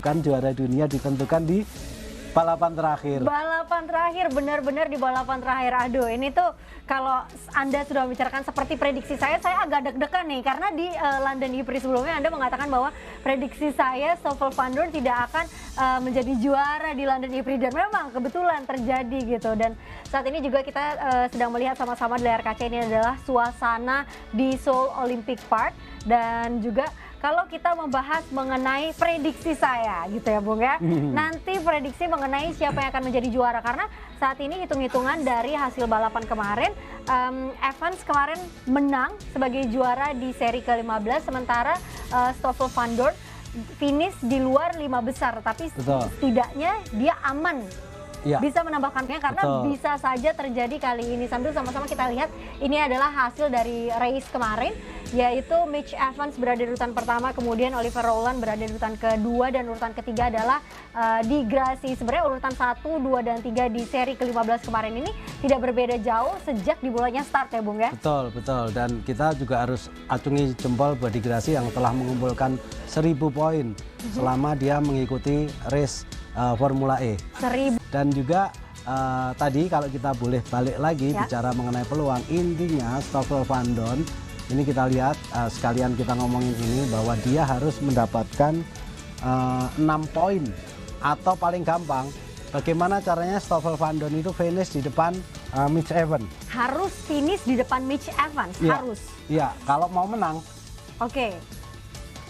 ditentukan, juara dunia ditentukan di balapan terakhir. Balapan terakhir, benar-benar di balapan terakhir. Aduh, ini tuh kalau Anda sudah membicarakan seperti prediksi saya agak deg-degan nih. Karena di London E-Prix sebelumnya Anda mengatakan bahwa prediksi saya Stoffel Vandoorne tidak akan menjadi juara di London E-Prix. Dan memang kebetulan terjadi gitu. Dan saat ini juga kita sedang melihat sama-sama di layar kaca, ini adalah suasana di Seoul Olympic Park. Dan juga kalau kita membahas mengenai prediksi saya gitu ya Bung ya, nanti prediksi mengenai siapa yang akan menjadi juara, karena saat ini hitung-hitungan dari hasil balapan kemarin, Evans kemarin menang sebagai juara di seri ke-15, sementara Stoffel Vandoorne finish di luar 5 besar, tapi setidaknya dia aman. Ya. Bisa menambahkannya karena bisa saja terjadi kali ini. Sambil sama-sama kita lihat ini adalah hasil dari race kemarin, yaitu Mitch Evans berada di urutan pertama, kemudian Oliver Rowland berada di urutan kedua, dan urutan ketiga adalah di Grasi. Sebenarnya urutan 1, 2, dan 3 di seri ke-15 kemarin ini tidak berbeda jauh sejak dimulainya start ya Bung ya? Betul, betul. Dan kita juga harus acungi jempol buat di Grasi yang telah mengumpulkan 1000 poin selama dia mengikuti race Formula E. 1000. Dan juga tadi kalau kita boleh balik lagi bicara mengenai peluang, intinya Stoffel Vandoorne ini kita lihat sekalian kita ngomongin ini bahwa dia harus mendapatkan 6 poin, atau paling gampang bagaimana caranya Stoffel Vandoorne itu finish di depan Mitch Evans. Harus finish di depan Mitch Evans, harus. Iya, kalau mau menang. Oke.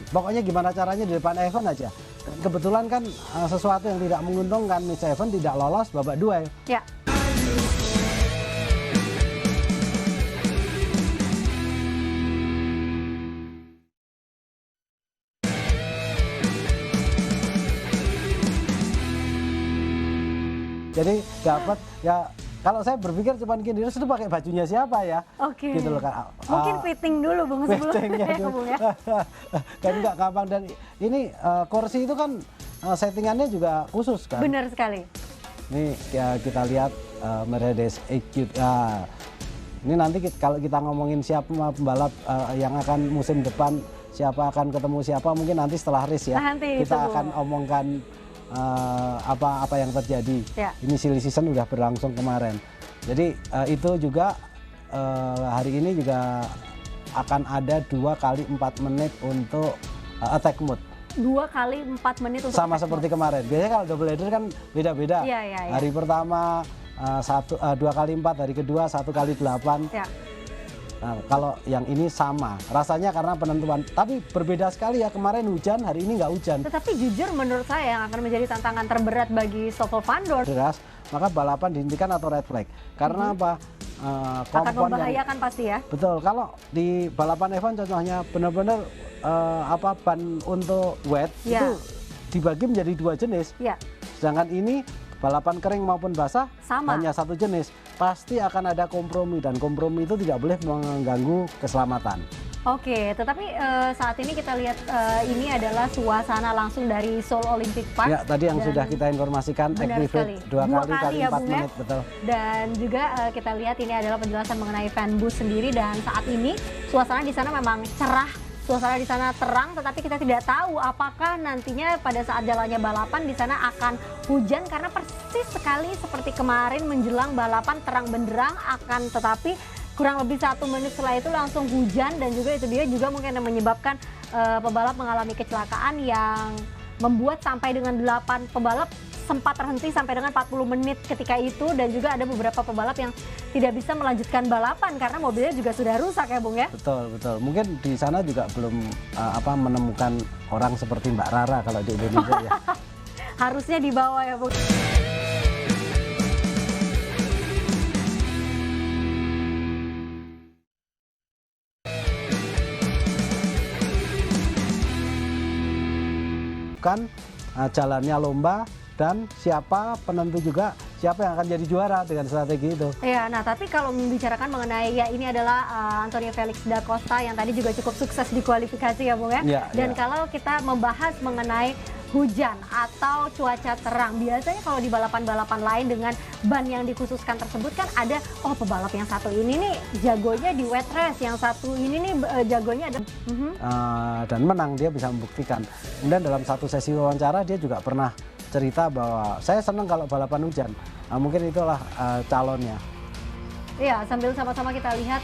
Pokoknya gimana caranya di depan Evans aja. Kebetulan kan sesuatu yang tidak menguntungkan, Mitch Evans tidak lolos babak duel. Ya. Jadi dapat ya, kalau saya berpikir cuma gini, terus itu pakai bajunya siapa ya? Oke. Gitu loh kan. Mungkin fitting dulu Bung sebelumnya ya Bung ya. Kan nggak gampang, dan ini kursi itu kan settingannya juga khusus kan. Benar sekali. Ini ya, kita lihat Mercedes EQ. Ini nanti kalau kita ngomongin siapa pembalap yang akan musim depan, siapa akan ketemu siapa, mungkin nanti setelah race ya. Nanti kita akan omongkan apa yang terjadi. Ya. Ini silly season udah berlangsung kemarin. Jadi itu juga hari ini juga akan ada 2 kali 4 menit untuk attack mode. 2 kali 4 menit untuk sama seperti kemarin. Biasanya kalau double header kan beda-beda. Ya. Hari pertama 2 kali 4, hari kedua 1 kali 8. Ya. Nah, kalau yang ini sama, rasanya karena penentuan. Tapi berbeda sekali ya, kemarin hujan, hari ini nggak hujan. Tetapi jujur menurut saya yang akan menjadi tantangan terberat bagi Stoffel Vandoorne, deras, maka balapan dihentikan atau red flag. Karena apa? Akan membahayakan pasti ya. Betul, kalau di balapan F1 contohnya benar-benar ban untuk wet itu dibagi menjadi 2 jenis. Sedangkan ini balapan kering maupun basah sama, hanya 1 jenis. Pasti akan ada kompromi, dan kompromi itu tidak boleh mengganggu keselamatan. Oke, tetapi saat ini kita lihat ini adalah suasana langsung dari Seoul Olympic Park. Ya, tadi yang sudah kita informasikan, activate 2 kali 4 menit, betul. Dan juga kita lihat ini adalah penjelasan mengenai fan booth sendiri, dan saat ini suasana di sana memang cerah. Suasana di sana terang, tetapi kita tidak tahu apakah nantinya pada saat jalannya balapan di sana akan hujan, karena persis sekali seperti kemarin menjelang balapan terang benderang, akan tetapi kurang lebih 1 menit setelah itu langsung hujan, dan juga itu dia juga mungkin yang menyebabkan pebalap mengalami kecelakaan yang membuat sampai dengan 8 pebalap sempat terhenti sampai dengan 40 menit ketika itu, dan juga ada beberapa pebalap yang tidak bisa melanjutkan balapan karena mobilnya juga sudah rusak ya Bung ya. Betul, betul. Mungkin di sana juga belum menemukan orang seperti Mbak Rara kalau di Indonesia ya. Harusnya dibawa ya Bung. Kan jalannya lomba, dan siapa penentu juga siapa yang akan jadi juara dengan strategi itu. Iya, nah tapi kalau membicarakan mengenai ya ini adalah António Félix da Costa yang tadi juga cukup sukses di kualifikasi ya Bung ya. Dan kalau kita membahas mengenai hujan atau cuaca terang, biasanya kalau di balapan-balapan lain dengan ban yang dikhususkan tersebut kan ada pebalap yang satu ini nih jagonya di wet race, yang satu ini nih jagonya ada dan menang, dia bisa membuktikan. Kemudian dalam satu sesi wawancara dia juga pernah cerita bahwa saya senang kalau balapan hujan. Mungkin itulah calonnya. Iya, sambil sama-sama kita lihat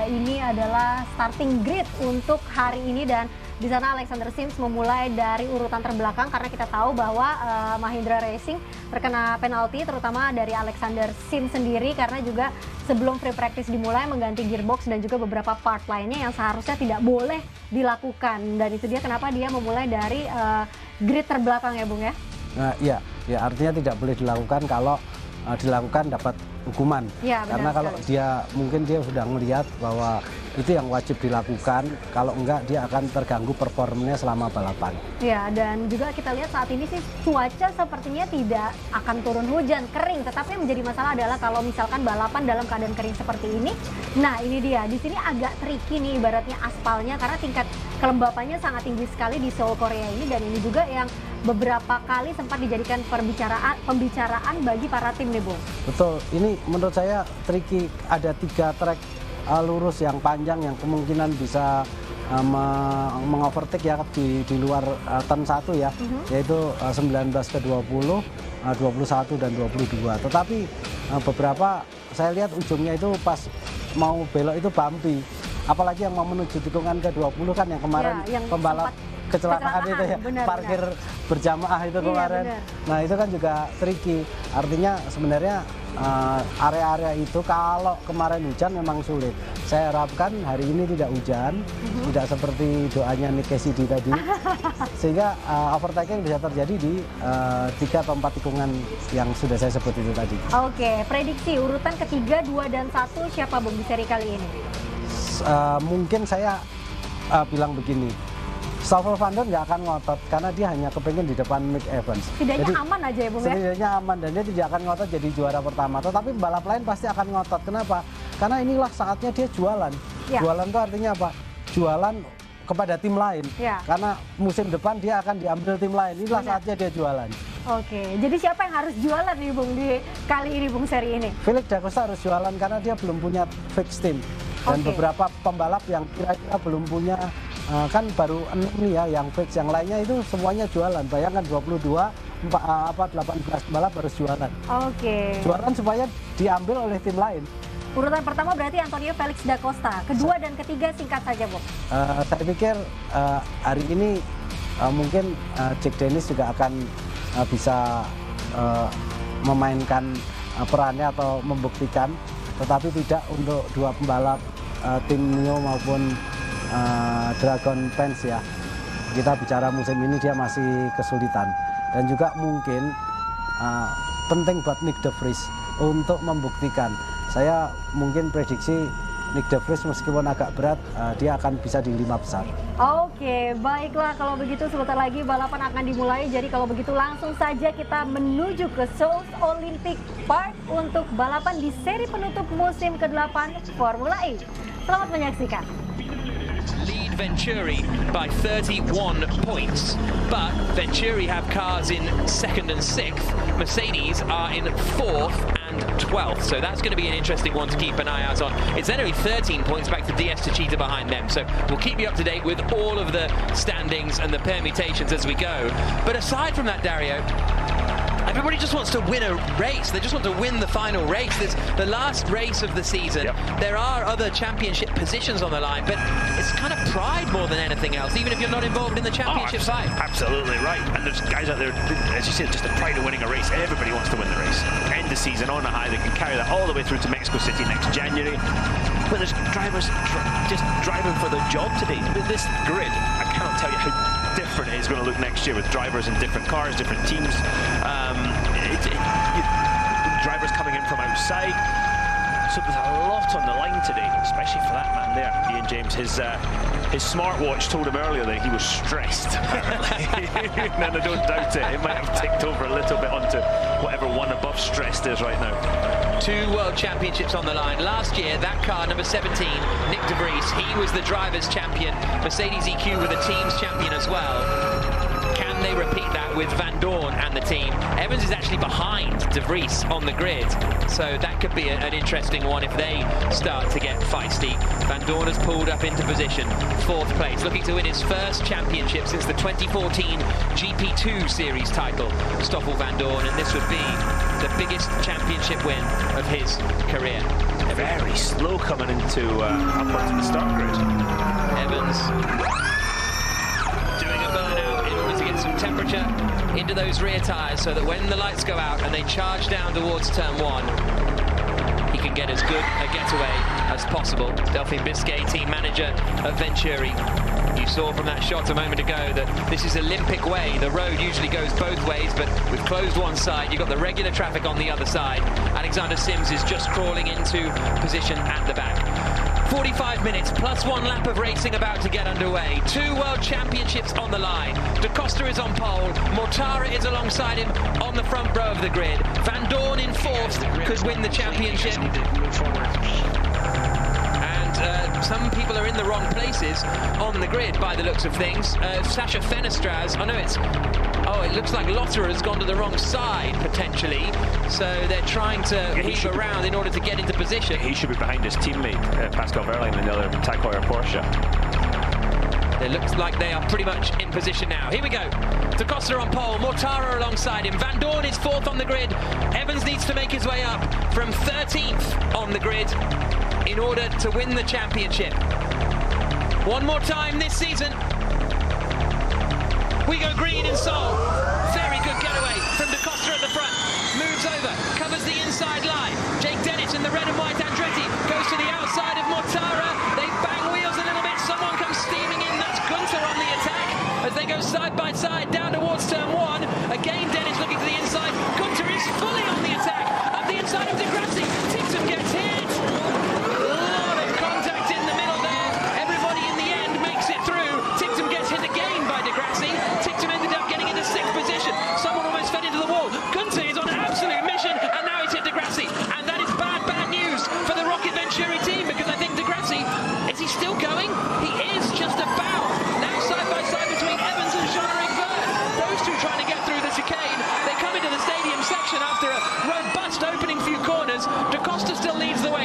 ini adalah starting grid untuk hari ini, dan di sana Alexander Sims memulai dari urutan terbelakang karena kita tahu bahwa Mahindra Racing terkena penalti terutama dari Alexander Sims sendiri karena juga sebelum free practice dimulai mengganti gearbox dan juga beberapa part lainnya yang seharusnya tidak boleh dilakukan, dan itu dia kenapa dia memulai dari grid terbelakang ya Bung ya. Nah, iya, ya artinya tidak boleh dilakukan kalau dilakukan dapat hukuman. Ya, karena kalau mungkin dia sudah melihat bahwa itu yang wajib dilakukan, kalau enggak dia akan terganggu performanya selama balapan. Ya, dan juga kita lihat saat ini sih cuaca sepertinya tidak akan turun hujan, kering, tetapi yang menjadi masalah adalah kalau misalkan balapan dalam keadaan kering seperti ini. Nah, ini dia, di sini agak tricky nih ibaratnya aspalnya karena tingkat kelembapannya sangat tinggi sekali di Seoul Korea ini, dan ini juga yang beberapa kali sempat dijadikan pembicaraan bagi para tim nih Bung. Betul, ini menurut saya tricky, ada 3 trek lurus yang panjang yang kemungkinan bisa mengovertake ya di luar turn 1 ya, yaitu 19 ke 20, 21 dan 22. Tetapi beberapa saya lihat ujungnya itu pas mau belok itu bumpy. Apalagi yang mau menuju tikungan ke 20 kan yang kemarin yang pembalap kecelakaan itu ya, parkir berjamaah itu kemarin. Nah itu kan juga tricky. Artinya sebenarnya area-area itu kalau kemarin hujan memang sulit. Saya harapkan hari ini tidak hujan, tidak seperti doanya Nick Cassidy tadi, sehingga overtaking bisa terjadi di 3 atau 4 tikungan yang sudah saya sebut itu tadi. Oke, prediksi urutan ketiga, 2 dan 1 siapa Bung di seri kali ini? Mungkin saya bilang begini. Stoffel Van Dorn nggak akan ngotot karena dia hanya kepengen di depan Mick Evans. Setidaknya aman aja ya Bung ya? Setidaknya aman dan dia tidak akan ngotot jadi juara pertama. Tetapi balap lain pasti akan ngotot. Kenapa? Karena inilah saatnya dia jualan. Ya. Jualan itu artinya apa? Jualan kepada tim lain. Ya. Karena musim depan dia akan diambil tim lain. Inilah saatnya dia jualan. Oke, jadi siapa yang harus jualan nih Bung di kali ini Bung seri ini? Félix da Costa harus jualan karena dia belum punya fix team. Dan beberapa pembalap yang kira-kira belum punya, kan baru 6 nih ya yang fix, yang lainnya itu semuanya jualan. Bayangkan 22, 18 pembalap harus jualan. Oke. Jualan supaya diambil oleh tim lain. Urutan pertama berarti António Félix da Costa. Kedua dan ketiga singkat saja Bung. Saya pikir hari ini mungkin Jack Dennis juga akan bisa memainkan perannya atau membuktikan, tetapi tidak untuk 2 pembalap tim Neo maupun Dragon Pants ya. Kita bicara musim ini dia masih kesulitan, dan juga mungkin penting buat Nick de Vries untuk membuktikan. Saya mungkin prediksi Nick de Vries meskipun agak berat, dia akan bisa di 5 besar. Oke, baiklah kalau begitu sebentar lagi balapan akan dimulai. Jadi kalau begitu langsung saja kita menuju ke Seoul Olympic Park untuk balapan di seri penutup musim ke-8 Formula E. Selamat menyaksikan. Lead Venturi by 31 points, but Venturi have cars in 2nd and 6th. Mercedes are in 4th and 12th, so that's going to be an interesting one to keep an eye out on. It's then only 13 points back to DS Techeetah behind them, so we'll keep you up to date with all of the standings and the permutations as we go. But aside from that, Dario, everybody just wants to win a race. They just want to win the final race. It's the last race of the season. Yep. There are other championship positions on the line, but it's kind of pride more than anything else, even if you're not involved in the championship side. Absolutely right. And there's guys out there, as you said, just the pride of winning a race. Everybody wants to win the race. End the season on a high. They can carry that all the way through to Mexico City next January. But there's drivers just driving for their job today. With this grid, I cannot tell you how different it is going to look next year with drivers in different cars, different teams. Drivers coming in from outside. So there's a lot on the line today, especially for that man there, Ian James. His smartwatch told him earlier that he was stressed, apparently. And I don't doubt it. It might have ticked over a little bit onto whatever one above stressed is right now. 2 World Championships on the line. Last year, that car, number 17, Nick de Vries, he was the driver's champion. Mercedes EQ were the team's champion as well. Can they repeat that with Van Dorn and the team? Evans is actually behind de Vries on the grid, so that could be an interesting one if they start to get feisty. Van Dorn has pulled up into position, 4th place, looking to win his first championship since the 2014 GP2 Series title, Stoffel Van Dorn, and this would be the biggest championship win of his career. Very slow coming into up onto the start grid. Evans doing a burnout in order to get some temperature into those rear tyres so that when the lights go out and they charge down towards turn 1, he can get as good a getaway as possible. Delphine Biscay, team manager of Venturi. You saw from that shot a moment ago that this is Olympic way. The road usually goes both ways, but we've closed one side. You've got the regular traffic on the other side. Alexander Sims is just crawling into position at the back. 45 minutes plus 1 lap of racing about to get underway. 2 World Championships on the line. Da Costa is on pole. Mortara is alongside him on the front row of the grid. Van Dorn in 4th could win the championship. Some people are in the wrong places on the grid by the looks of things. Sasha Fenestraz, it looks like Lotterer has gone to the wrong side potentially, so they're trying to weave around in order to get into position. He should be behind his teammate Pascal Wehrlein in the other Tag Heuer Porsche. It looks like they are pretty much in position now. Here we go. Da Costa on pole, Mortara alongside him. Van Dorn is 4th on the grid. Evans needs to make his way up from 13th on the grid in order to win the championship. One more time this season. We go green in Seoul. Very good getaway from Da Costa at the front. Moves over, covers the inside line. Jake Dennis in the red and white Andretti goes to the outside of Mortara. They bang wheels a little bit. Someone comes steaming in. That's Günther on the attack as they go side by side down towards turn 1. Again, Dennis looking to the inside. Günther is fully on the attack. Up the inside of Di Grassi. Tixon gets hit.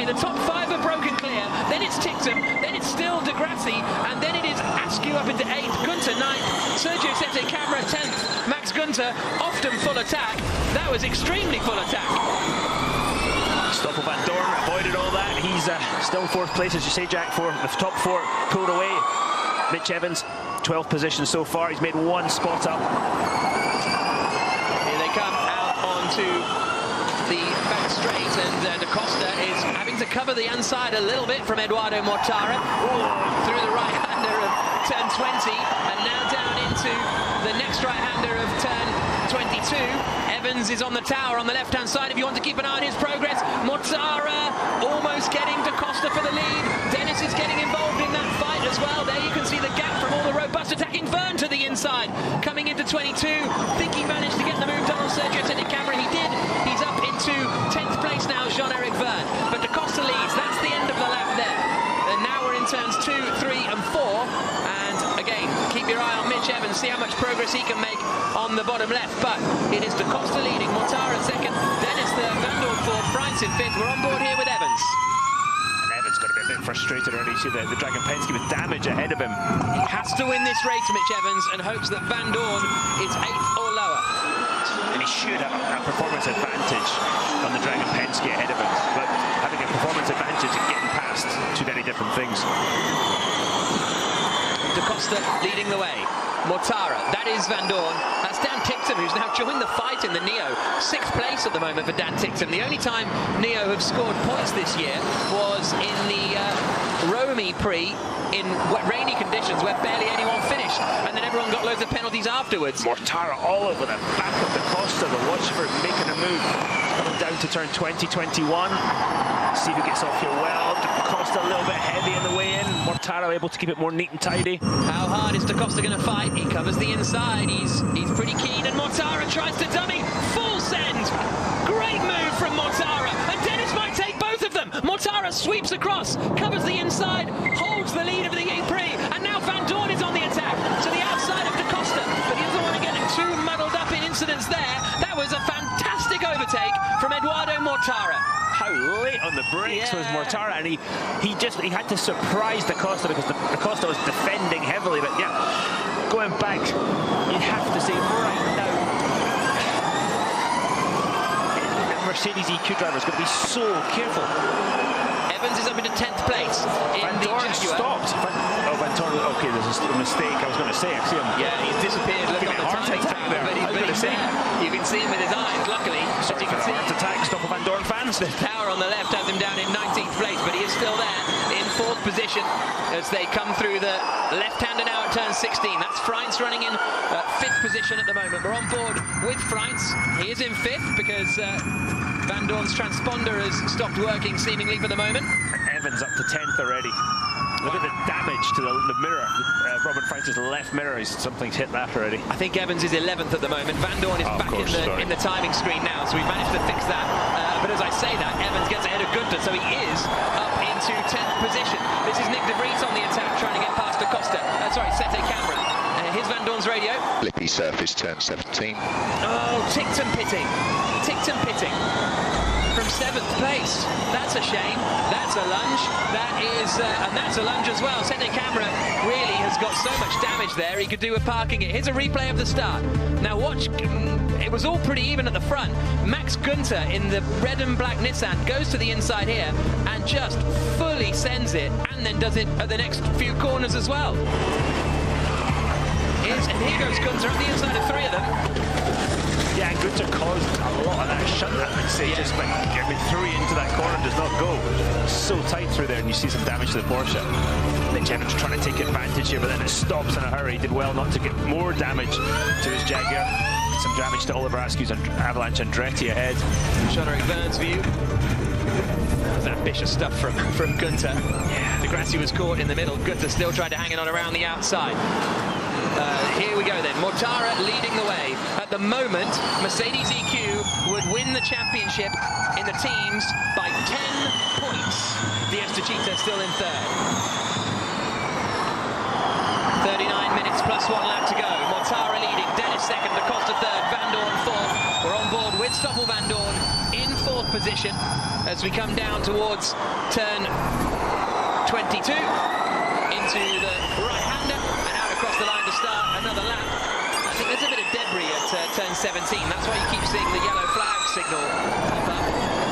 The top 5 are broken clear, then it's Tixon, then it's still Di Grassi, and then it is Askew up into 8th, Günther 9th, Sergio Sette Camera 10th, Max Günther often full attack. That was extremely full attack. Stoffel Van Dorn avoided all that. He's still 4th place, as you say, Jack, for the top 4 pulled away. Mitch Evans, 12th position so far. He's made 1 spot up. Here they come out onto the back straight, and Da Costa is having to cover the inside a little bit from Eduardo Mortara. Through the right-hander of turn 20, and now down into the next right-hander of turn 22. Evans is on the tower on the left-hand side if you want to keep an eye on his progress. Mortara almost getting Da Costa for the lead. Dennis is getting involved in that fight as well. There you can see the gap from all the robust attacking. Verne to the inside, coming into 22. Think he managed to get the move done on Sergio Sette Camera. He did. He's up into 10th place now, Jean-Eric Verne. But Da Costa leads. That's the end of the lap there. And now we're in turns 2, 3 and 4. And again, keep your eye on Mitch Evans, see how much progress he can make on the bottom left. But it is Da Costa leading, Mortara 2nd, Dennis 3rd, Van Dorn 4th, Frantz in 5th. We're on board here with Evans. And Evans got to be a bit frustrated already. You see the Dragon Penske with damage ahead of him. He has to win this race, Mitch Evans, and hopes that Van Dorn is 8th or lower. And he should have a performance advantage on the Dragon Penske ahead of him. But having a performance advantage and getting past, 2 very different things. Da Costa leading the way. Mortara, that is Van Dorn. That's Dan Ticktum, who's now joined the fight in the Neo. 6th place at the moment for Dan Ticktum. The only time Neo have scored points this year was in the Rome E-Prix in rainy conditions where barely anyone finished, and then everyone got loads of penalties afterwards. Mortara all over the back of Da Costa. The Watchford making a move. Coming down down to turn 2021. See who gets off here well. Da Costa a little bit heavy in the way in. Mortara able to keep it more neat and tidy. How hard is Da Costa going to fight? He covers the inside. He's pretty keen, and Mortara tries to dummy. Full send. Great move from Mortara, and Dennis might take both of them. Mortara sweeps across, covers the inside, holds the lead of the E-Prix, and now Van Dorn is on the attack to the outside of Da Costa, but he doesn't want to get too muddled up in incidents there. That was a fantastic overtake from Eduardo Mortara. How late on the brakes was Mortara, and he had to surprise Da Costa because Da Costa was defending heavily. But yeah, going back, you have to say right now, Mercedes EQ driver is going to be so careful. Evans is up into 10th place. Van Dorn stopped. Van Dorn, okay, there's a mistake. I was going to say, I see him. Yeah, he's disappeared. Look on the time there. But he's there. You can see him with his eyes, luckily. Sorry, you can see heart attack. Stop Van Dorn fans. The tower on the left has him down in 19th place, but he is still there in 4th position as they come through the left-hander now at turn 16. That's Freins running in 5th position at the moment. We're on board with Freins. He is in 5th because Van Dorn's transponder has stopped working seemingly for the moment. Evans up to 10th already. Look at the damage to the mirror. Robin Freins' left mirror, something's hit that already. I think Evans is 11th at the moment. Van Dorn is back in the timing screen now, so we've managed to fix that. But as I say that, Evans gets ahead of Günther, so he is up into 10th position. This is Nick de Vries on the attack, trying to get past Da Costa. Sete Cameron. Here's Van Dorn's radio. Flippy surface, turn 17. Oh, Tickton pitting. Tickton pitting. From 7th place. That's a shame. That's a lunge. That is, and that's a lunge as well. Sete Camera really has got so much damage there. He could do with parking it. Here's a replay of the start. Now watch. It was all pretty even at the front. Max Günther in the red and black Nissan goes to the inside here and just fully sends it, and then does it at the next few corners as well. And here goes Günther at the inside of 3 of them. Yeah, and Günther caused a lot of that shunt, I would say, just by getting 3 into that corner does not go. So tight through there, and you see some damage to the Porsche. Mitch Evans trying to take advantage here, but then it stops in a hurry. He did well not to get more damage to his Jaguar. Some damage to Oliver Askew's and Avalanche Andretti ahead. Jean-Eric Verne's view. That was ambitious stuff from Günther. Yeah, De Grassi was caught in the middle. Günther still tried to hang it on around the outside. Here we go then, Mortara leading the way. At the moment, Mercedes EQ would win the championship in the teams by 10 points. The Estachita still in 3rd. 39 minutes plus 1 lap to go. Mortara leading, Dennis 2nd, Da Costa 3rd, Van Dorn 4th. We're on board with Stoffel Van Dorn in 4th position as we come down towards turn 22 into the right-hander and out across the line to start another lap. I think there's a bit of debris at turn 17. That's why you keep seeing the yellow flag signal pop up.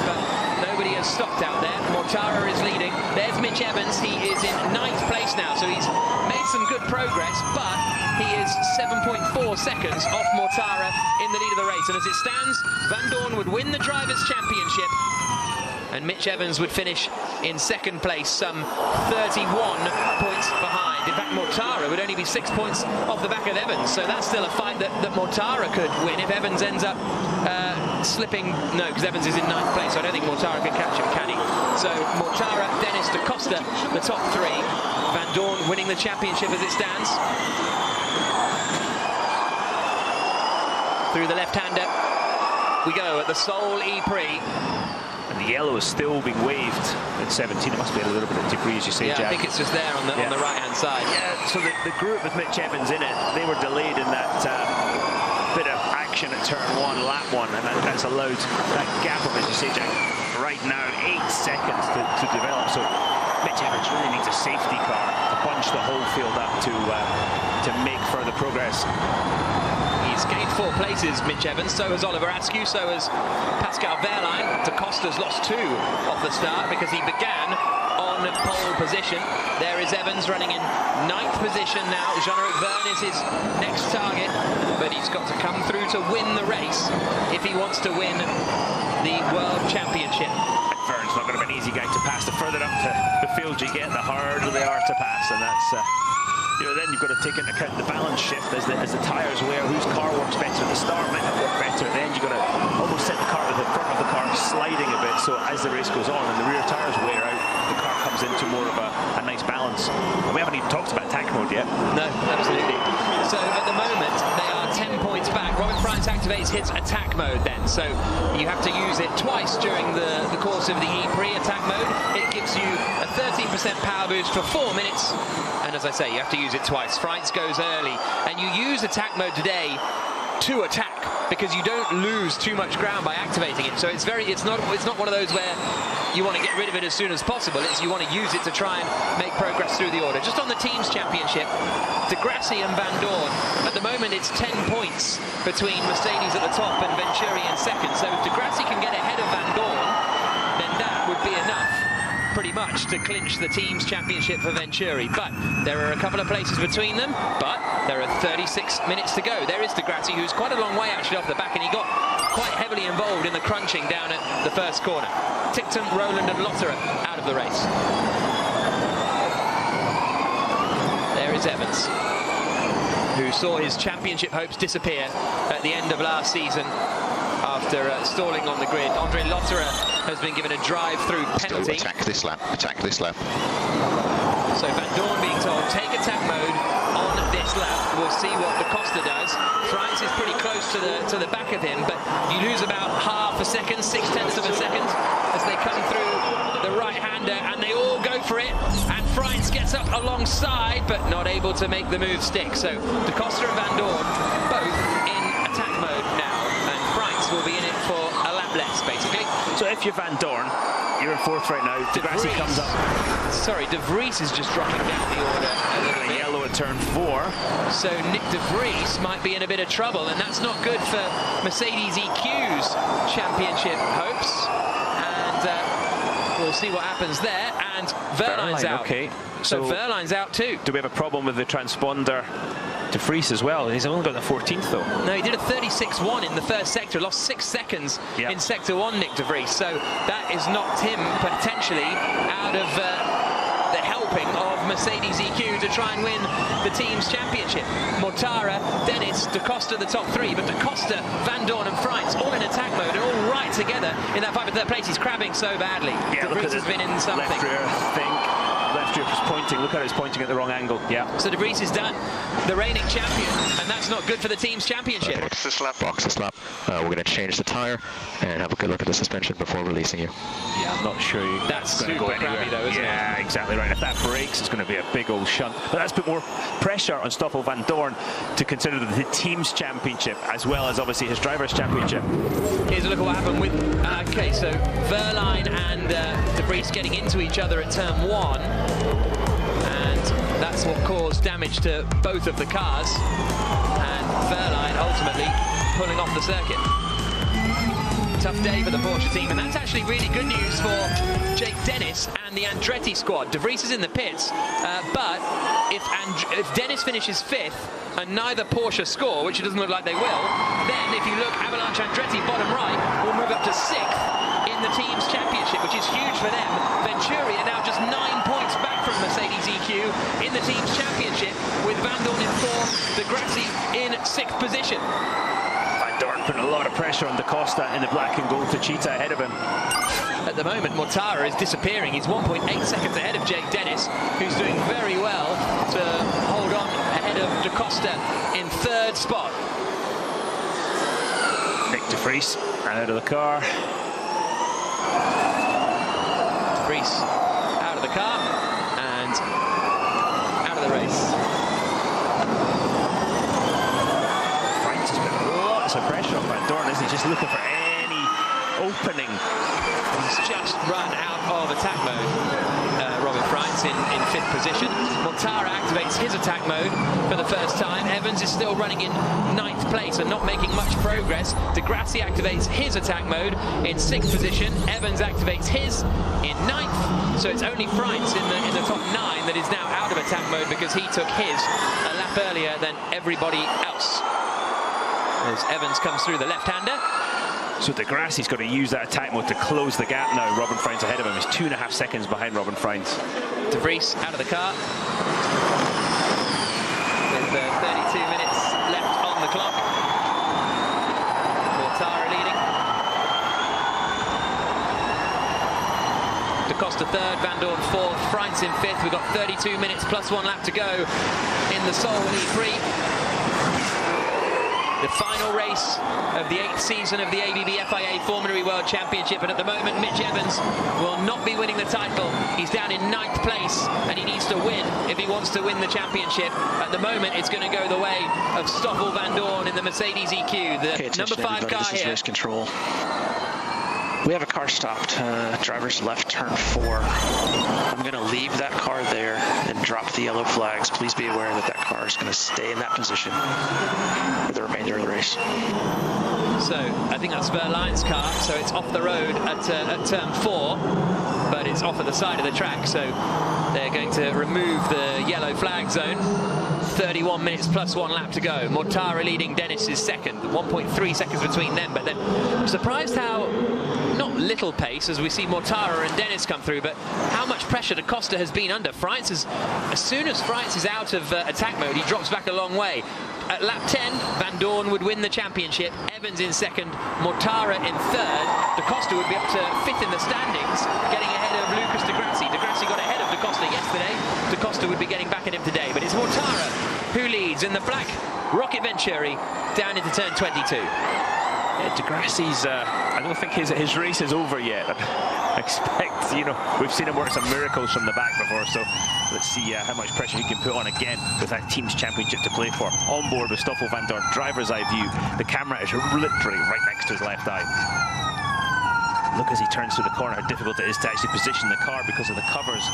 But nobody has stopped out there. Mortara is leading. There's Mitch Evans. He is in 9th place now, so he's made some good progress, but he is 7.4 seconds off Mortara in the lead of the race. And as it stands, Van Dorn would win the Drivers' Championship, and Mitch Evans would finish in 2nd place, some 31 points behind. In fact, Mortara would only be 6 points off the back of Evans, so that's still a fight that Mortara could win if Evans ends up slipping. No, because Evans is in 9th place, so I don't think Mortara can catch him, can he? So Mortara, Dennis, Da Costa, the top 3. Van Dorn winning the championship as it stands. Through the left-hander we go at the Seoul E-Prix. And the yellow is still being waved at 17. It must be a little bit of debris, as you say, yeah, Jack. I think it's just there on the right-hand side. Yeah, so the group with Mitch Evans in it, they were delayed in that bit of action at turn 1, lap 1, and that's allowed that gap of, as you say, Jack, right now, 8 seconds to develop. So Mitch Evans really needs a safety car to bunch the whole field up to make further progress. He's gained 4 places, Mitch Evans. So has Oliver Askew, so has Pascal Wehrlein. Da Costa's lost 2 off the start because he began on pole position. There is Evans running in 9th position now. Jean-Eric Verne is his next target, but he's got to come through to win the race if he wants to win the World Championship. Verne's not going to be an easy guy to pass. The further up the field you get, the harder they are to pass, and that's then you've got to take into account the balance shift as the tyres wear. Whose car works better at the start might not work better. Then you've got to almost set the car with the front of the car sliding a bit, so as the race goes on and the rear tyres wear out, the car comes into more of a nice balance. And we haven't even talked about attack mode yet. No, absolutely. So at the moment, they are 10 points back. Robin Freins activates his attack mode then, so you have to use it twice during the course of the E-Prix attack mode. It gives you a 13% power boost for 4 minutes, and as I say, you have to use it twice. Freins goes early, and you use attack mode today to attack, because you don't lose too much ground by activating it. So it's not one of those where you want to get rid of it as soon as possible. It's you want to use it to try and make progress through the order. Just on the teams championship, De Grassi and Van Dorn, at the moment it's 10 points between Mercedes at the top and Venturi in second. So if De Grassi can get ahead of Van Dorn, then that would be enough pretty much to clinch the teams championship for Venturi. But there are a couple of places between them, but there are 36 minutes to go. There is De Grassi, who's quite a long way actually off the back, and he got quite heavily involved in the crunching down at the first corner. Ticktum, Rowland and Lotterer out of the race. There is Evans, who saw his championship hopes disappear at the end of last season after stalling on the grid. Andre Lotterer has been given a drive-through penalty. Attack this lap, attack this lap. So Van Dorn being told, take attack mode on this lap. We'll see what Da Costa does. Freins is pretty close to the back of him, but you lose about half a second, 0.6 of a second, as they come through the right-hander, and they all go for it. And Freins gets up alongside, but not able to make the move stick. So Da Costa and Van Dorn both in attack mode now, and Freins will be in it for a lap less, basically. So if you're Van Dorn, you're in fourth right now. De Grassi comes up. Sorry, De Vries is just dropping down the order a little bit. Yellow at turn 4. So Nick De Vries might be in a bit of trouble, and that's not good for Mercedes EQ's championship hopes. And we'll see what happens there. And Verline's out. Okay. So Verline's out too. Do we have a problem with the transponder? De Vries as well. He's only got the 14th though. No, he did a 36.1 in the first sector, lost 6 seconds in sector 1, Nick De Vries. So that has knocked him potentially out of the helping of Mercedes EQ to try and win the team's championship. Mortara, Dennis, Da Costa the top 3, but Da Costa, Van Dorn and Freins all in attack mode and all right together in that fight for third place. He's crabbing so badly. Yeah, De Vries has been in something. Left rear, I think. Left rear was pointing. Look how it's pointing at the wrong angle. Yeah. So De Vries is done, the reigning champion, and that's not good for the team's championship. Box this lap, box this lap. We're going to change the tyre and have a good look at the suspension before releasing you. Yeah, I'm not sure that's going to super go anywhere. crabby though, isn't it? Yeah, exactly right. If that breaks, it's going to be a big old shunt. But that's put more pressure on Stoffel Van Dorn to consider the team's championship as well as obviously his driver's championship. Here's a look at what happened with. Okay, so Verline and De Vries getting into each other at turn 1. That's what caused damage to both of the cars, and Verline ultimately pulling off the circuit. Tough day for the Porsche team, and that's actually really good news for Jake Dennis and the Andretti squad. De Vries is in the pits, but if Dennis finishes 5th and neither Porsche score, which it doesn't look like they will, then if you look, Avalanche Andretti bottom right will move up to 6th in the team's championship, which is huge for them. Venturi are now just 9 points back from Mercedes EQ in the team's championship, with Van Dorn in 4th, De Grassi in 6th position. Van Dorn putting a lot of pressure on Da Costa in the black and gold to Cheetah ahead of him. At the moment, Mortara is disappearing. He's 1.8 seconds ahead of Jake Dennis, who's doing very well to hold on ahead of Da Costa in 3rd spot. Nick De Vries out of the car. De Vries out of the car and out of the race. Freins has put lots of pressure on Van Dorn, isn't he? Just looking for any opening. He's just run out of attack mode, Robin Freins in 5th position. Mortara activates his attack mode for the first time. Evans is still running in 9th place and not making much progress. De Grassi activates his attack mode in 6th position. Evans activates his in 9th. So it's only Freins in the top 9 that is now out of attack mode because he took his a lap earlier than everybody else. As Evans comes through the left-hander. So De Grassi's got to use that attack mode to close the gap now. Robin Freins ahead of him. He's 2.5 seconds behind Robin Freins. De Vries out of the car. With 32 minutes left on the clock. Mortara leading. Costa third, Van Dorn fourth, Freins in fifth. We've got 32 minutes plus 1 lap to go in the Seoul E-Prix. The final race of the 8th season of the ABB FIA Formulary World Championship, and at the moment Mitch Evans will not be winning the title. He's down in 9th place and he needs to win if he wants to win the championship. At the moment it's going to go the way of Stoffel Van Dorn in the Mercedes EQ, the number 5 car this is here. Race control. We have a car stopped, driver's left turn 4. I'm going to leave that car there and drop the yellow flags. Please be aware that that car is going to stay in that position for the remainder of the race. So I think that's SquallLeonhearts' car, so it's off the road at turn 4, but it's off at the side of the track, so they're going to remove the yellow flag zone. 31 minutes plus 1 lap to go. Mortara leading, Dennis is second. 1.3 seconds between them, but then I'm surprised how, not little pace as we see Mortara and Dennis come through, but how much pressure Da Costa has been under. Freins is, as soon as Freins is out of attack mode, he drops back a long way. At lap 10, Van Dorn would win the championship, Evans in second, Mortara in third. Da Costa would be up to 5th in the standings, getting ahead of Lucas Di Grassi. Di Grassi got ahead of Da Costa yesterday. Da Costa would be getting back at him today, but it's Mortara who leads in the black Rocket Venturi down into turn 22. Yeah, Di Grassi's, I don't think his race is over yet. I expect, you know, we've seen him work some miracles from the back before, so let's see how much pressure he can put on again with that team's championship to play for. On board with Stoffel Van Dorn, driver's eye view. The camera is literally right next to his left eye. Look as he turns through the corner, how difficult it is to actually position the car because of the covers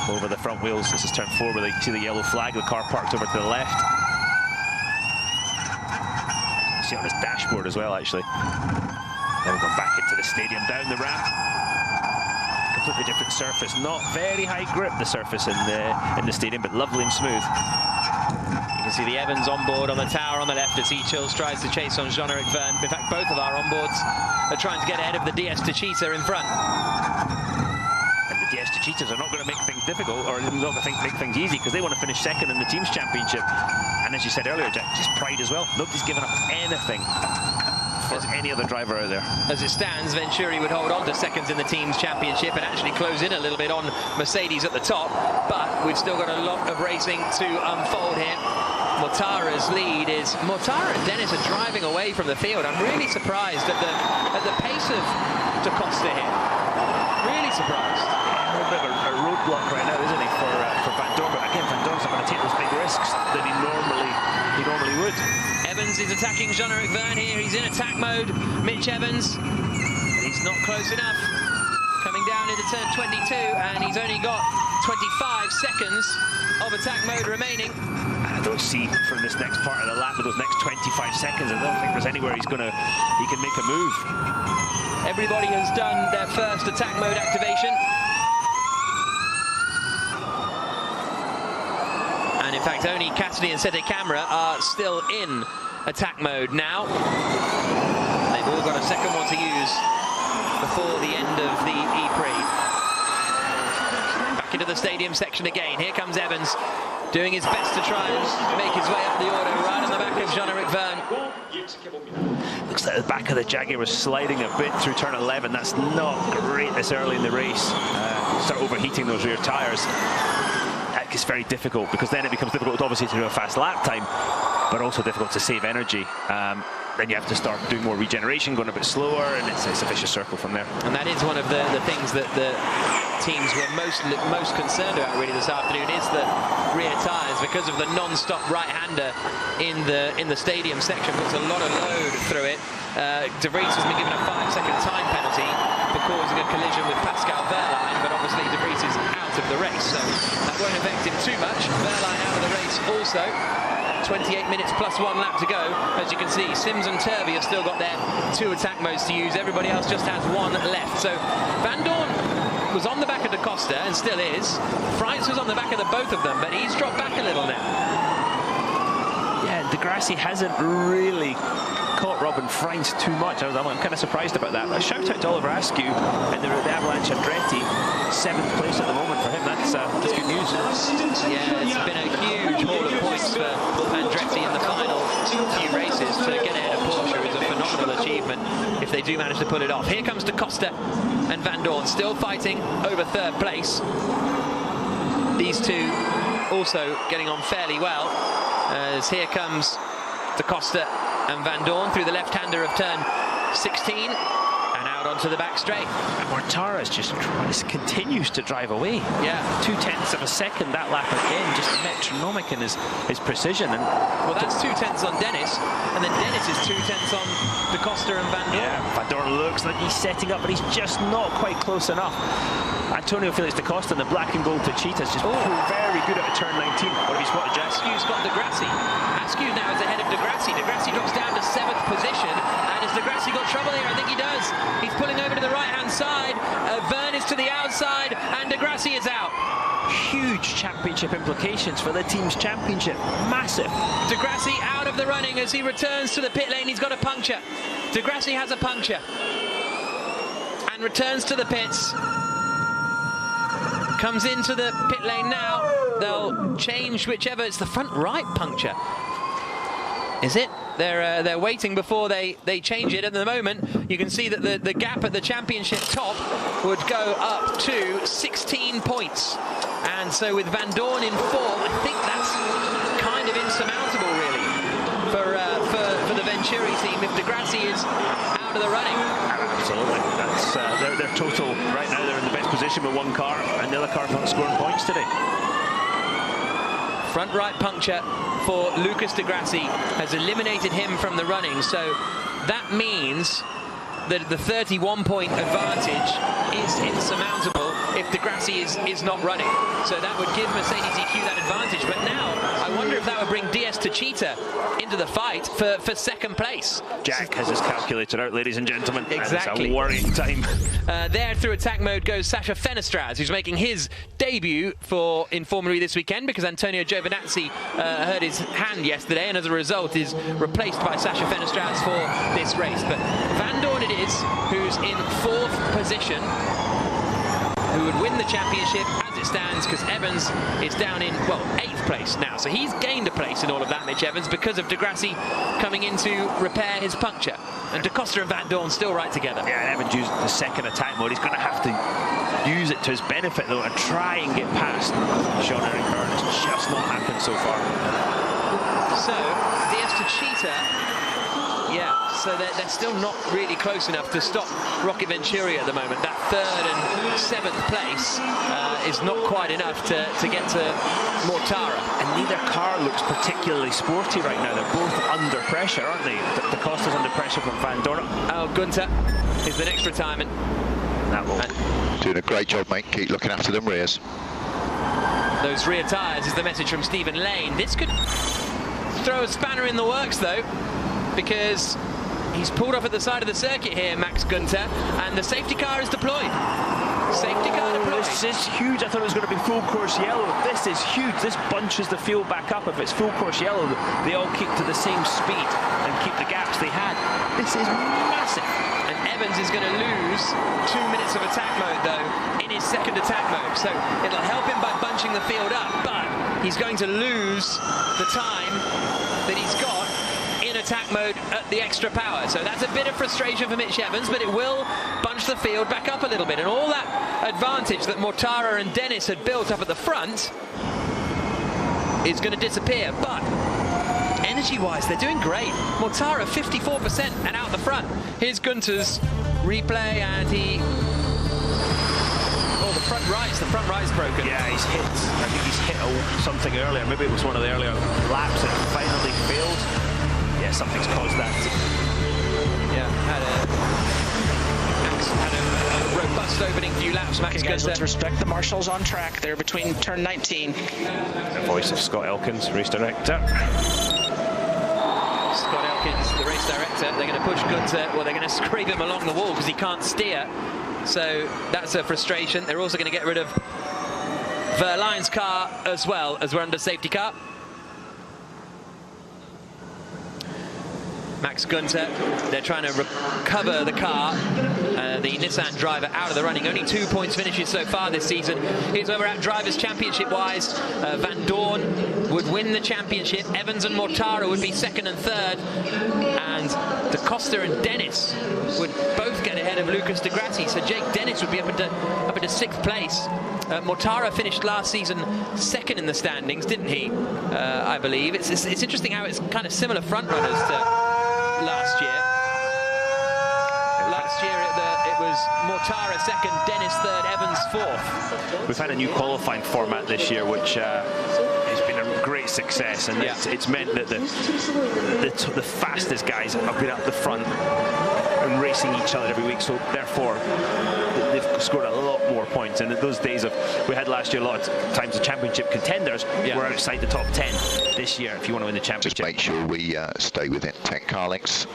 over the front wheels. This is turn 4 where you see the yellow flag, the car parked over to the left. You see it on his dashboard as well, actually. Then we're going back into the stadium, down the ramp. Completely different surface, not very high grip, the surface in the stadium, but lovely and smooth. You can see the Evans on board on the tower on the left as Eachills tries to chase on Jean-Eric Verne. In fact, both of our onboards are trying to get ahead of the DS Techeetah in front. And the DS Techeetahs are not going to make things difficult, or not going to make things easy, because they want to finish second in the team's championship. And as you said earlier, Jack, just pride as well. Nobody's given up anything for any other driver out there. As it stands, Venturi would hold on to seconds in the team's championship and actually close in a little bit on Mercedes at the top, but we've still got a lot of racing to unfold here. Mortara's lead is... Mortara and Dennis are driving away from the field. I'm really surprised at the pace of Da Costa here. Really surprised. Yeah, a little bit of a roadblock right now, isn't he, for Van Dorn? But again, Van Dorn's not going to take those big risks that he normally would. Evans is attacking Jean-Eric Verne here. He's in attack mode. Mitch Evans. He's not close enough. Coming down into turn 22, and he's only got 25 seconds of attack mode remaining. I don't see from this next part of the lap, with those next 25 seconds, I don't think there's anywhere he can make a move. Everybody has done their first attack mode activation. And in fact, only Cassidy and Sete Camera are still in attack mode now. They've all got a second one to use before the end of the E-Prix. Back into the stadium section again. Here comes Evans, doing his best to try and make his way up the order, right on the back of Jean-Eric Verne. Looks like the back of the Jaguar was sliding a bit through turn 11. That's not great this early in the race. Start overheating those rear tyres. It's very difficult, because then it becomes difficult obviously to do a fast lap time, but also difficult to save energy. Then you have to start doing more regeneration, going a bit slower, and it's a vicious circle from there. And that is one of the things that the teams were most concerned about really this afternoon, is the rear tyres, because of the non-stop right-hander in the stadium section, puts a lot of load through it. De Vries has been given a 5-second time penalty for causing a collision with Pascal Wehrlein, but obviously De Vries is out of the race, so that won't affect him too much. Wehrlein out of the race also. 28 minutes plus 1 lap to go. As you can see, Sims and Turvey have still got their 2 attack modes to use. Everybody else just has 1 left. So Van Dorn was on the back of Da Costa and still is. Freins was on the back of the both of them, but he's dropped back a little now. Yeah, Di Grassi hasn't really caught Robin Freins too much. I'm kind of surprised about that. But a shout out to Oliver Askew and the Avalanche Andretti. 7th place at the moment for him. That's good news. Yeah, it's been a huge haul of points for Andretti in the final few races. To get ahead of Porsche is a phenomenal phenomenal achievement if they do manage to pull it off. Here comes Da Costa and Van Dorn still fighting over third place. These two also getting on fairly well, as here comes Da Costa and Van Dorn through the left-hander of turn 16 and out onto the back straight. And Mortara's just continues to drive away. Yeah. 0.2 of a second that lap again, just metronomic in his precision. And well, that's 0.2 on Dennis, and then Dennis is 0.2 on Da Costa and Van Dorn. Yeah, Van Dorn looks like he's setting up, but he's just not quite close enough. António Félix da Costa in the black and gold Techeetah's just very good at a turn 19. What have you spotted, Jack? Askew's got Degrassi. Askew now is ahead of Degrassi. Degrassi drops down to 7th position. And has Degrassi got trouble here? I think he does. He's pulling over to the right-hand side. Verne is to the outside, and Degrassi is out. Huge championship implications for the team's championship. Massive. Degrassi out of the running as he returns to the pit lane. He's got a puncture. Degrassi has a puncture and returns to the pits. Comes into the pit lane now. They'll change whichever. It's the front right puncture. Is it? They're waiting before they change it. At the moment, you can see that the gap at the championship top would go up to 16 points. And so with Van Dorn in 4th, I think that's kind of insurmountable, really, for the Venturi team if Degrassi is out of the running. Absolutely. That's their total right now. They're in the best position with one car, and the other car's not scoring points today. Front right puncture for Lucas Degrassi has eliminated him from the running, so that means that the 31-point advantage is insurmountable if Degrassi is not running. So that would give Mercedes EQ that advantage. But now, I wonder if that would bring DS Techeetah into the fight for second place. Jack has his calculator out, ladies and gentlemen. Exactly. It's a worrying time. There through attack mode goes Sasha Fenestraz, who's making his debut in Formula E this weekend because Antonio Giovinazzi hurt his hand yesterday, and as a result is replaced by Sasha Fenestraz for this race. But Van Dorn it is, who's in 4th position, who would win the championship as it stands, because Evans is down in, well, 8th place now. So he's gained a place in all of that, Mitch Evans, because of Degrassi coming in to repair his puncture. And Da Costa and Van Dorn still right together. Yeah, and Evans used the second attack mode. He's going to have to use it to his benefit, though, and try and get past Sean-Eric Hearn. It's just not happened so far. So, DS Techeetah, yeah, so they're still not really close enough to stop Rocket Venturi at the moment. That 3rd and 7th place is not quite enough to get to Mortara. And neither car looks particularly sporty right now. They're both under pressure, aren't they? Da Costa's under pressure from Van Dorn. Oh, Günther is the next retirement. That will. Doing a great job, mate. Keep looking after them rears. Those rear tyres is the message from Stephen Lane. This could throw a spanner in the works, though, because he's pulled off at the side of the circuit here, Max Günther, and the safety car is deployed. Safety car deployed. This is huge. I thought it was going to be full course yellow. This is huge. This bunches the field back up. If it's full course yellow, they all keep to the same speed and keep the gaps they had. This is massive. And Evans is going to lose 2 minutes of attack mode, though, in his second attack mode. So it'll help him by bunching the field up, but he's going to lose the time that he's got in attack mode at the extra power. So that's a bit of frustration for Mitch Evans, but it will bunch the field back up a little bit. And all that advantage that Mortara and Dennis had built up at the front is going to disappear. But energy-wise, they're doing great. Mortara 54% and out the front. Here's Günther's replay, and oh, the front right's broken. Yeah, he's hit. I think he's hit something earlier. Maybe it was one of the earlier laps that finally failed. Yeah, something's caused that. Yeah, had a robust opening few laps. Max Guys, let's respect the marshals on track there between turn 19. The voice of Scott Elkins, race director. Scott Elkins, the race director. They're going to push Günther. Well, they're going to scrape him along the wall because he can't steer. So that's a frustration. They're also going to get rid of Verline's car as well, as we're under safety car. Max Günther, they're trying to recover the car, the Nissan driver out of the running. Only 2 points finishes so far this season. Here's where we're at drivers' championship-wise. Van Dorn would win the championship. Evans and Mortara would be second and third, and Da Costa and Dennis would both get ahead of Lucas di Grassi. So Jake Dennis would be up into sixth place. Mortara finished last season second in the standings, didn't he? I believe. It's interesting how it's kind of similar front runners to last year. Last year it was Mortara second, Dennis third, Evans fourth. We've had a new qualifying format this year, which has been a great success, and it's meant that the fastest guys have been up the front and racing each other every week. So therefore, they've scored a lot more points. And in those days we had last year, a lot of times the championship contenders were outside the top 10. This year, if you want to win the championship, just make sure we stay within 10 car lengths.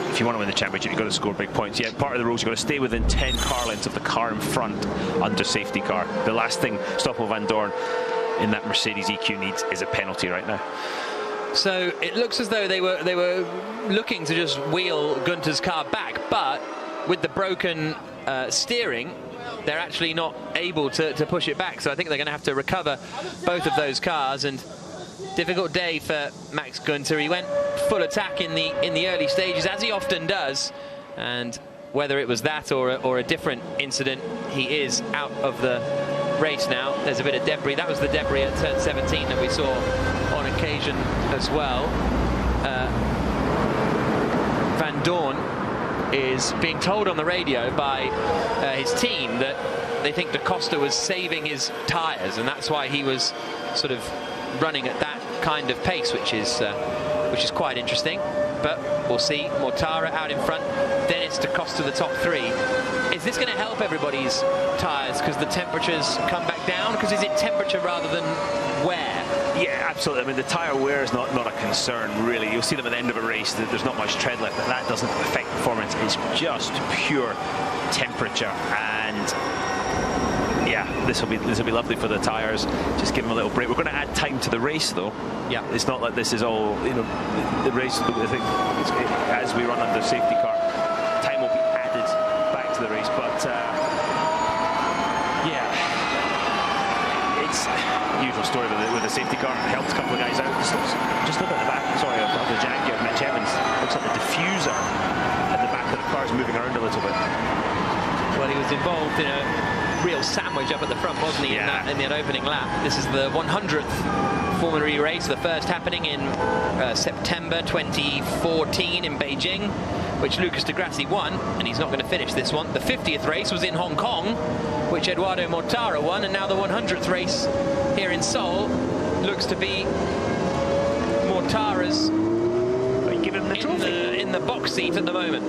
If you want to win the championship, you've got to score big points. Yeah, part of the rules, you've got to stay within 10 car lengths of the car in front under safety car. The last thing Stoffel Van Dorn in that Mercedes EQ needs is a penalty right now. So it looks as though they were looking to just wheel Günther's car back, but with the broken steering, they're actually not able to push it back. So I think they're going to have to recover both of those cars, and difficult day for Max Günther. He went full attack in the early stages, as he often does, and whether it was that or a different incident, he is out of the race now. There's a bit of debris. That was the debris at turn 17 that we saw on occasion as well. Van Dorn is being told on the radio by his team that they think Da Costa was saving his tyres, and that's why he was sort of running at that kind of pace, which is quite interesting. But we'll see. Mortara out in front, Dennis Da Costa the top three. Is this going to help everybody's tyres because the temperatures come back down? Because is it temperature rather than wear? Yeah, absolutely. I mean, the tyre wear is not a concern, really. You'll see them at the end of a race. There's not much tread left, but that doesn't affect performance. It's just pure temperature. And yeah, this will be lovely for the tyres. Just give them a little break. We're going to add time to the race, though. Yeah, it's not like this is all, you know, the race. I think as we run under safety car, time will be added back to the race. But yeah, it's usual story with the safety car. Helped a couple of guys out. Just look at the back. Sorry, of the Jaguar, Mitch Evans. Looks like the diffuser at the back of the car is moving around a little bit. Well, he was involved in a real sandwich up at the front, wasn't he, in that opening lap. This is the 100th Formula E race, the first happening in September 2014 in Beijing, which Lucas di Grassi won, and he's not going to finish this one. The 50th race was in Hong Kong, which Eduardo Mortara won, and now the 100th race here in Seoul looks to be Mortara's. Are you giving him the trophy? In the box seat at the moment.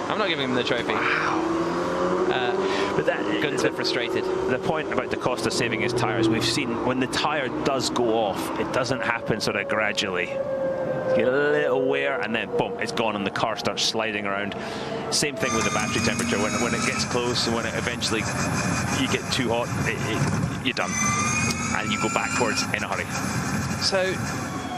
I'm not giving him the trophy. Wow. But Günther frustrated. The point about Da Costa saving his tyres, we've seen when the tyre does go off, it doesn't happen sort of gradually. You get a little wear and then boom, it's gone and the car starts sliding around. Same thing with the battery temperature. When it gets close and when it eventually you get too hot, you're done. And you go backwards in a hurry. So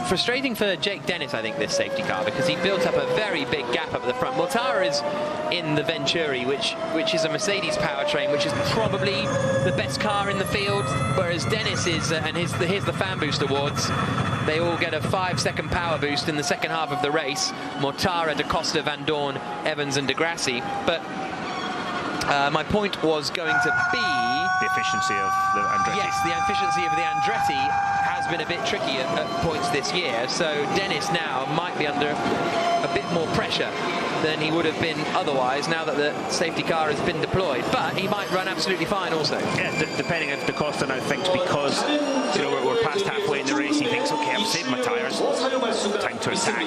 frustrating for Jake Dennis, I think, this safety car, because he built up a very big gap up at the front. Mortara is in the Venturi, which is a Mercedes powertrain, which is probably the best car in the field, whereas Dennis is, and here's the Fan Boost Awards, they all get a 5-second power boost in the second half of the race. Mortara, Da Costa, Van Dorn, Evans and di Grassi. But my point was going to be the efficiency of the Andretti. Yes, the efficiency of the Andretti has been a bit tricky at points this year, so Dennis now might be under a bit more pressure than he would have been otherwise now that the safety car has been deployed, but he might run absolutely fine also. Yeah, depending if Da Costa now thinks, because you know we're past halfway in the race, he thinks, okay, I've saved my tyres, time to attack.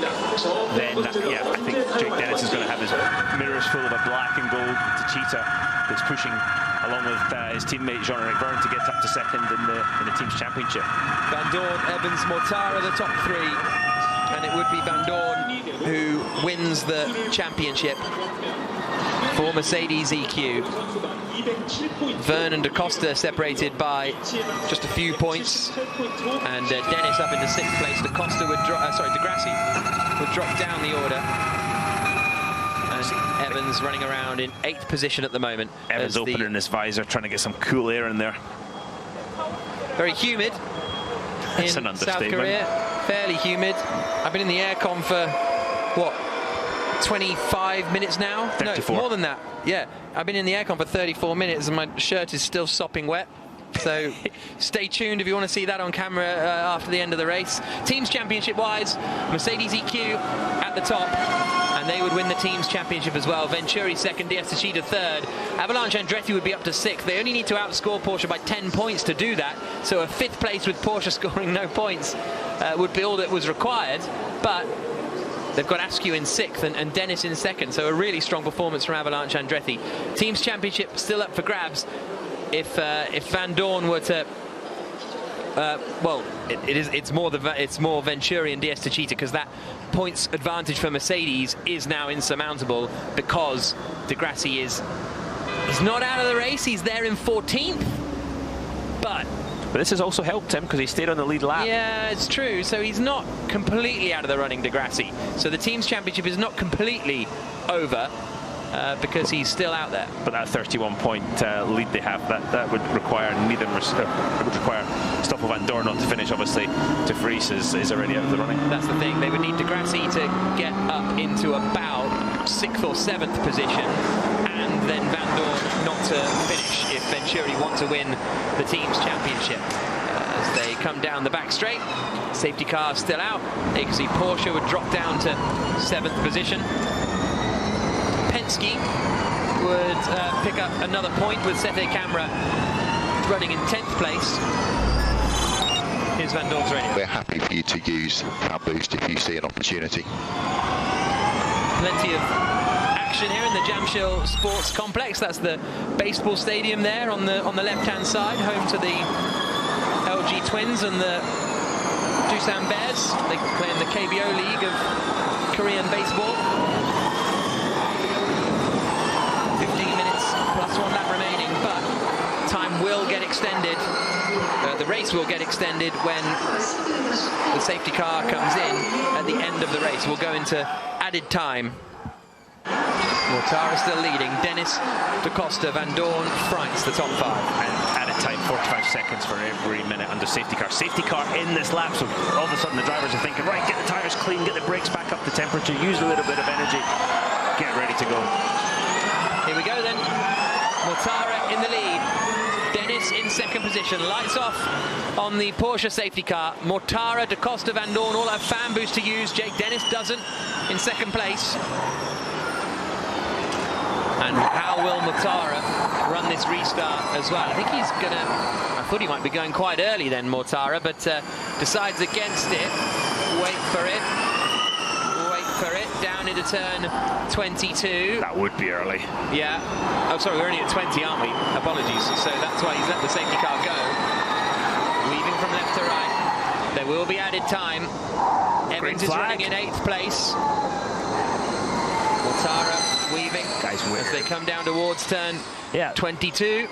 Then yeah, I think Jake Dennis is going to have his mirrors full of a black and gold Techeetah that's pushing along with his teammate Jean-Eric Vergne to get up to second in the team's championship. Van Dorn, Evans, Mortara, the top three, and it would be Van Dorn who wins the championship for Mercedes EQ. Vergne and Da Costa separated by just a few points, and Dennis up into 6th place. Da Costa would di Grassi would drop down the order. Evans running around in 8th position at the moment. Evans opening his visor, trying to get some cool air in there. Very humid in South Korea. Fairly humid. I've been in the aircon for, what, 25 minutes now? 34. No, more than that. Yeah, I've been in the aircon for 34 minutes and my shirt is still sopping wet. So stay tuned if you want to see that on camera after the end of the race. Teams Championship-wise, Mercedes EQ at the top, and they would win the Teams Championship as well. Venturi second, DS Techeetah third. Avalanche Andretti would be up to sixth. They only need to outscore Porsche by 10 points to do that. So a fifth place with Porsche scoring no points would be all that was required. But they've got Askew in sixth and Dennis in second. So a really strong performance from Avalanche Andretti. Teams Championship still up for grabs. If Van Dorn were to, well, it's more Venturi and DS Techeetah, because that points advantage for Mercedes is now insurmountable because De Grassi he's not out of the race. He's there in 14th, but this has also helped him because he stayed on the lead lap. Yeah, it's true. So he's not completely out of the running, De Grassi. So the Teams Championship is not completely over. Because he's still out there. But that 31-point lead they have, that would require Stoffel Van Dorn not to finish, obviously. De Vries is already out of the running. That's the thing. They would need De Grassi to get up into about 6th or 7th position, and then Van Dorn not to finish if Venturi want to win the Teams Championship. As they come down the back straight, safety car still out. You can see Porsche would drop down to 7th position. Penske would pick up another point with Sete Camera running in 10th place. Here's Van Dorn's radio. We're happy for you to use our boost if you see an opportunity. Plenty of action here in the Jamshil Sports Complex. That's the baseball stadium there on the left-hand side, home to the LG Twins and the Doosan Bears. They play in the KBO League of Korean baseball. 1 lap remaining, but time will get extended. The race will get extended when the safety car comes in at the end of the race. We'll go into added time. Mortara still leading. Dennis, Da Costa, Van Dorn, Freitz, the top 5. And added time, 45 seconds for every minute under safety car. Safety car in this lap, so all of a sudden the drivers are thinking, right, get the tyres clean, get the brakes back up to temperature, use a little bit of energy, get ready to go. Here we go then. Mortara in the lead. Dennis in second position. Lights off on the Porsche safety car. Mortara, Da Costa, Van Dorn all have fan boost to use. Jake Dennis doesn't in second place. And how will Mortara run this restart as well? I think he's gonna, I thought he might be going quite early then, Mortara, but decides against it. Wait for it. Down into turn 22. That would be early. Yeah. Oh, sorry, we're only at 20, aren't we? Apologies. So that's why he's let the safety car go. Weaving from left to right. There will be added time. Evans is running in 8th place. Mortara weaving as they come down towards turn 22.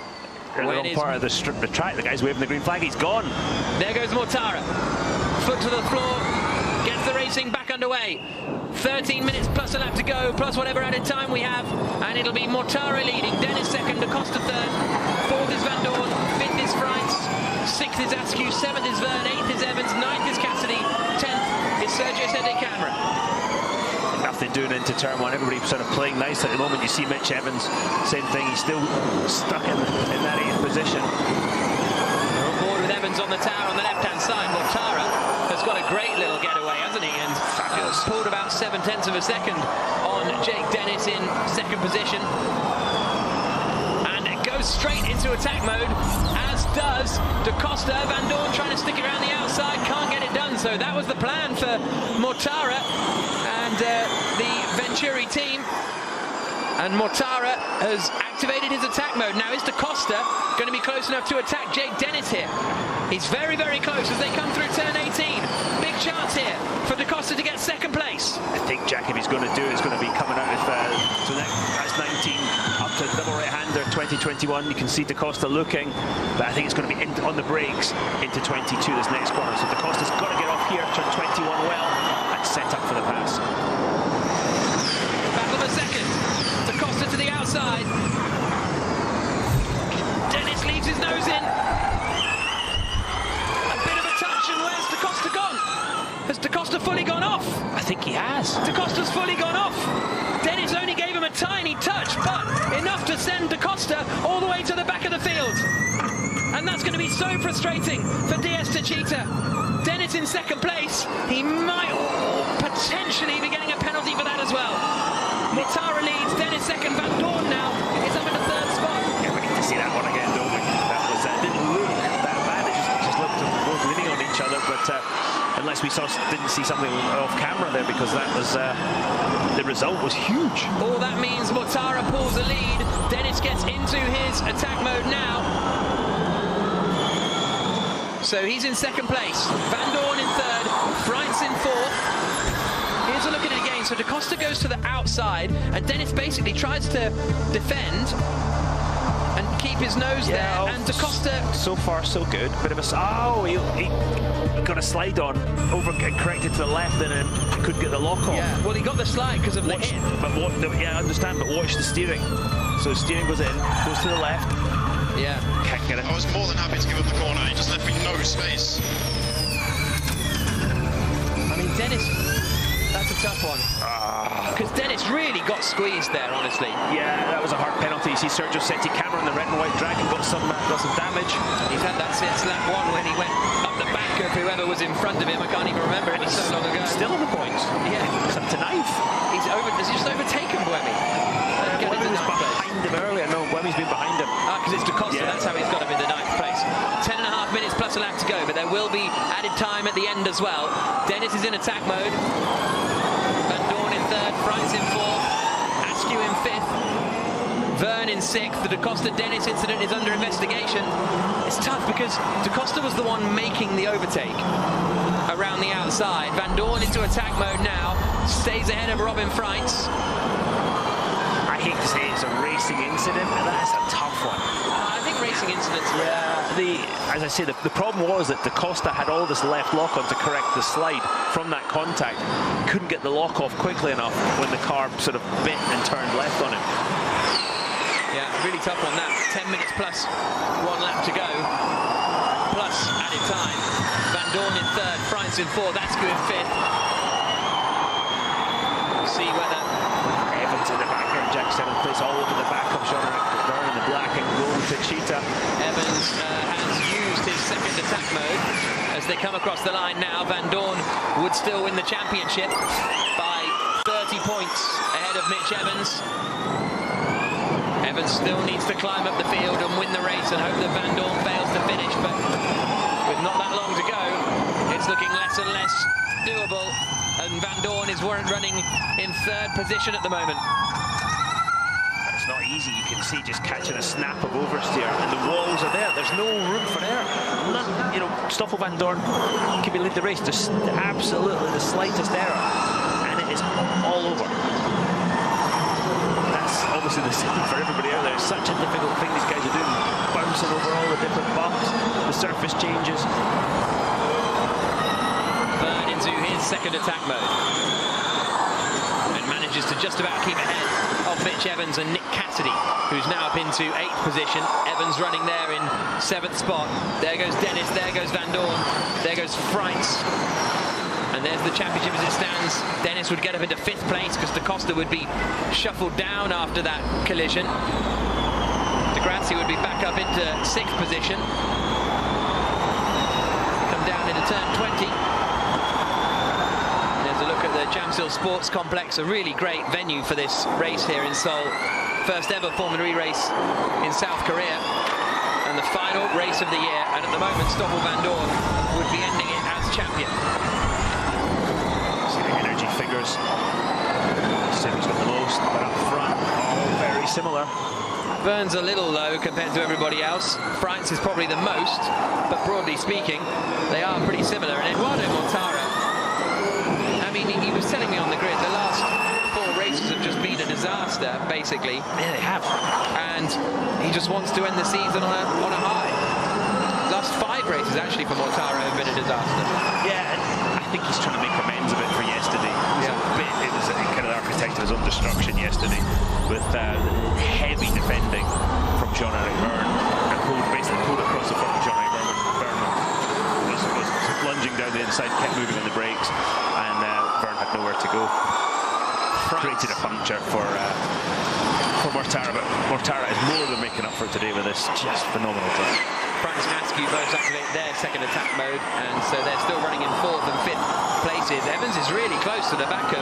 Wrong part of the track. The guy's waving the green flag. He's gone. There goes Mortara. Foot to the floor. Gets the racing back underway. 13 minutes plus a lap to go, plus whatever added time we have, and it'll be Mortara leading, Dennis second, Da Costa third, 4th is Van Dorn, 5th is Freitz, 6th is Askew, 7th is Verne, 8th is Evans, 9th is Cassidy, 10th is Sergio Sete Camera. Nothing doing into turn 1, everybody sort of playing nice at the moment. You see Mitch Evans, same thing, he's still stuck in that 8th position. We're on board with Evans on the tower on the left-hand side. Mortara has got a great little getaway, hasn't he? And pulled about 7/10 of a second on Jake Dennis in second position. And it goes straight into attack mode, as does Da Costa. Van Dorn trying to stick it around the outside, can't get it done. So that was the plan for Mortara and the Venturi team. And Mortara has activated his attack mode. Now is Da Costa going to be close enough to attack Jake Dennis here? He's very, very close as they come through turn 18. Big chance here for Da Costa to get second place. I think, Jack, if he's going to do it, it's going to be coming out of that's 19 up to double right-hander 2021. You can see Da Costa looking, but I think it's going to be on the brakes into 22 this next corner. So Da Costa's got to get off here, turn 21 well, and set up for the pass. Battle of a second. Da Costa to the outside. Dennis leaves his nose in. A bit of a touch, and where's Costa's fully gone off. Dennis only gave him a tiny touch, but enough to send Da Costa all the way to the back of the field. And that's going to be so frustrating for DS Techeetah. Dennis in second place. He might potentially be getting a penalty for that as well. Mortara leads, Dennis second, Van Dorn now is up in the third spot. Yeah, we need to see that one again, don't we? That was didn't look that bad. It just looked both leaning on each other, but unless we didn't see something off camera there, because that was the result was huge. All that means Mortara pulls the lead. Dennis gets into his attack mode now. So he's in second place. Van Dorn in third. Freitz in fourth. Here's a look at it again. So Da Costa goes to the outside, and Dennis basically tries to defend and keep his nose there. And Da Costa, so far so good. Bit of a he got a slide on, corrected to the left, and then couldn't get the lock off. Yeah. Well, he got the slide because of the hit. But I understand. But watch the steering. So the steering goes in, goes to the left. Yeah. Can't get it. I was more than happy to give up the corner. He just left me no space. I mean, Dennis, that's a tough one. Because Dennis really got squeezed there, honestly. Yeah, that was a hard penalty. You see Sergio Setti Cameron, the red and white dragon, got some damage. He's had that slap one when he went up the back of whoever was in front of him. I can't even remember. It was so long ago. Still on the points. Yeah. It's up to ninth. Has he just overtaken Buemi? Buemi was behind him earlier. No, Buemi's been behind him. Because it's Da Costa, Yeah. That's how he's got him in the ninth place. 10.5 minutes plus a lap to go, but there will be added time at the end as well. Dennis is in attack mode. Van Dorn in third, Freitz in fourth, Askew in fifth, Verne in sixth. The Da Costa-Dennis incident is under investigation. It's tough because Da Costa was the one making the overtake around the outside. Van Dorn into attack mode now, stays ahead of Robin Freitz. I hate to say it's a racing incident, but that's a tough one. I think racing incidents. As I say, the problem was that Da Costa had all this left lock on to correct the slide from that contact. Couldn't get the lock off quickly enough when the car sort of bit and turned left on him. Yeah, really tough on that. 10 minutes plus 1 lap to go. Plus added time. Van Dorn in third, Freitz in fourth, Askew in fifth. We'll see whether Evans in the back end, Jack 7th place, all over the back of Jean-Eric Verne in the black and gold Techeetah. Evans has used his second attack mode as they come across the line now. Van Dorn would still win the championship by 30 points ahead of Mitch Evans. Evans still needs to climb up the field and win the race and hope that Van Dorn fails to finish, but with not that long to go, it's looking less and less doable, and Van Dorn is running in third position at the moment. It's not easy, you can see just catching a snap of oversteer, and the walls are there. There's no room for error. Stoffel Van Dorn can be lead the race, just absolutely the slightest error, and it is all over. That's obviously the same for everybody out there. It's such a difficult thing these guys are doing, bouncing over all the different bumps, the surface changes. Verne into his second attack mode and manages to just about keep ahead of Mitch Evans and Nick Cassidy, who's now up into 8th position. Evans running there in 7th spot. There goes Dennis, there goes Van Dorn, there goes Freitz. And there's the championship as it stands. Dennis would get up into 5th place because Da Costa would be shuffled down after that collision. De Grassi would be back up into 6th position. Come down into turn 20. There's a look at the Jamsil Sports Complex, a really great venue for this race here in Seoul. First ever Formula E race in South Korea. And the final race of the year. And at the moment, Stoffel Van Dorn would be ending it as champion. Energy figures. Sim's got the most, but up front, all very similar. Verne's a little low compared to everybody else. Freitz is probably the most, but broadly speaking, they are pretty similar. And Eduardo Mortara, I mean, he was telling me on the grid, the last 4 races have just been a disaster, basically. Yeah, they have. And he just wants to end the season on a high. Last 5 races, actually, for Mortara have been a disaster. Yeah, I think he's trying to make amends a bit for yesterday. It was kind of the architect of his own destruction yesterday, with heavy defending from Jean-Eric Verne, and basically pulled across the front of Jean-Eric Verne. Verne was lunging down the inside, kept moving on the brakes, and Verne had nowhere to go. created a puncture for Mortara, but Mortara is more than making up for today with this just phenomenal time. France and Askew both activate their second attack mode, and so they're still running in 4th and 5th places. Evans is really close to the back of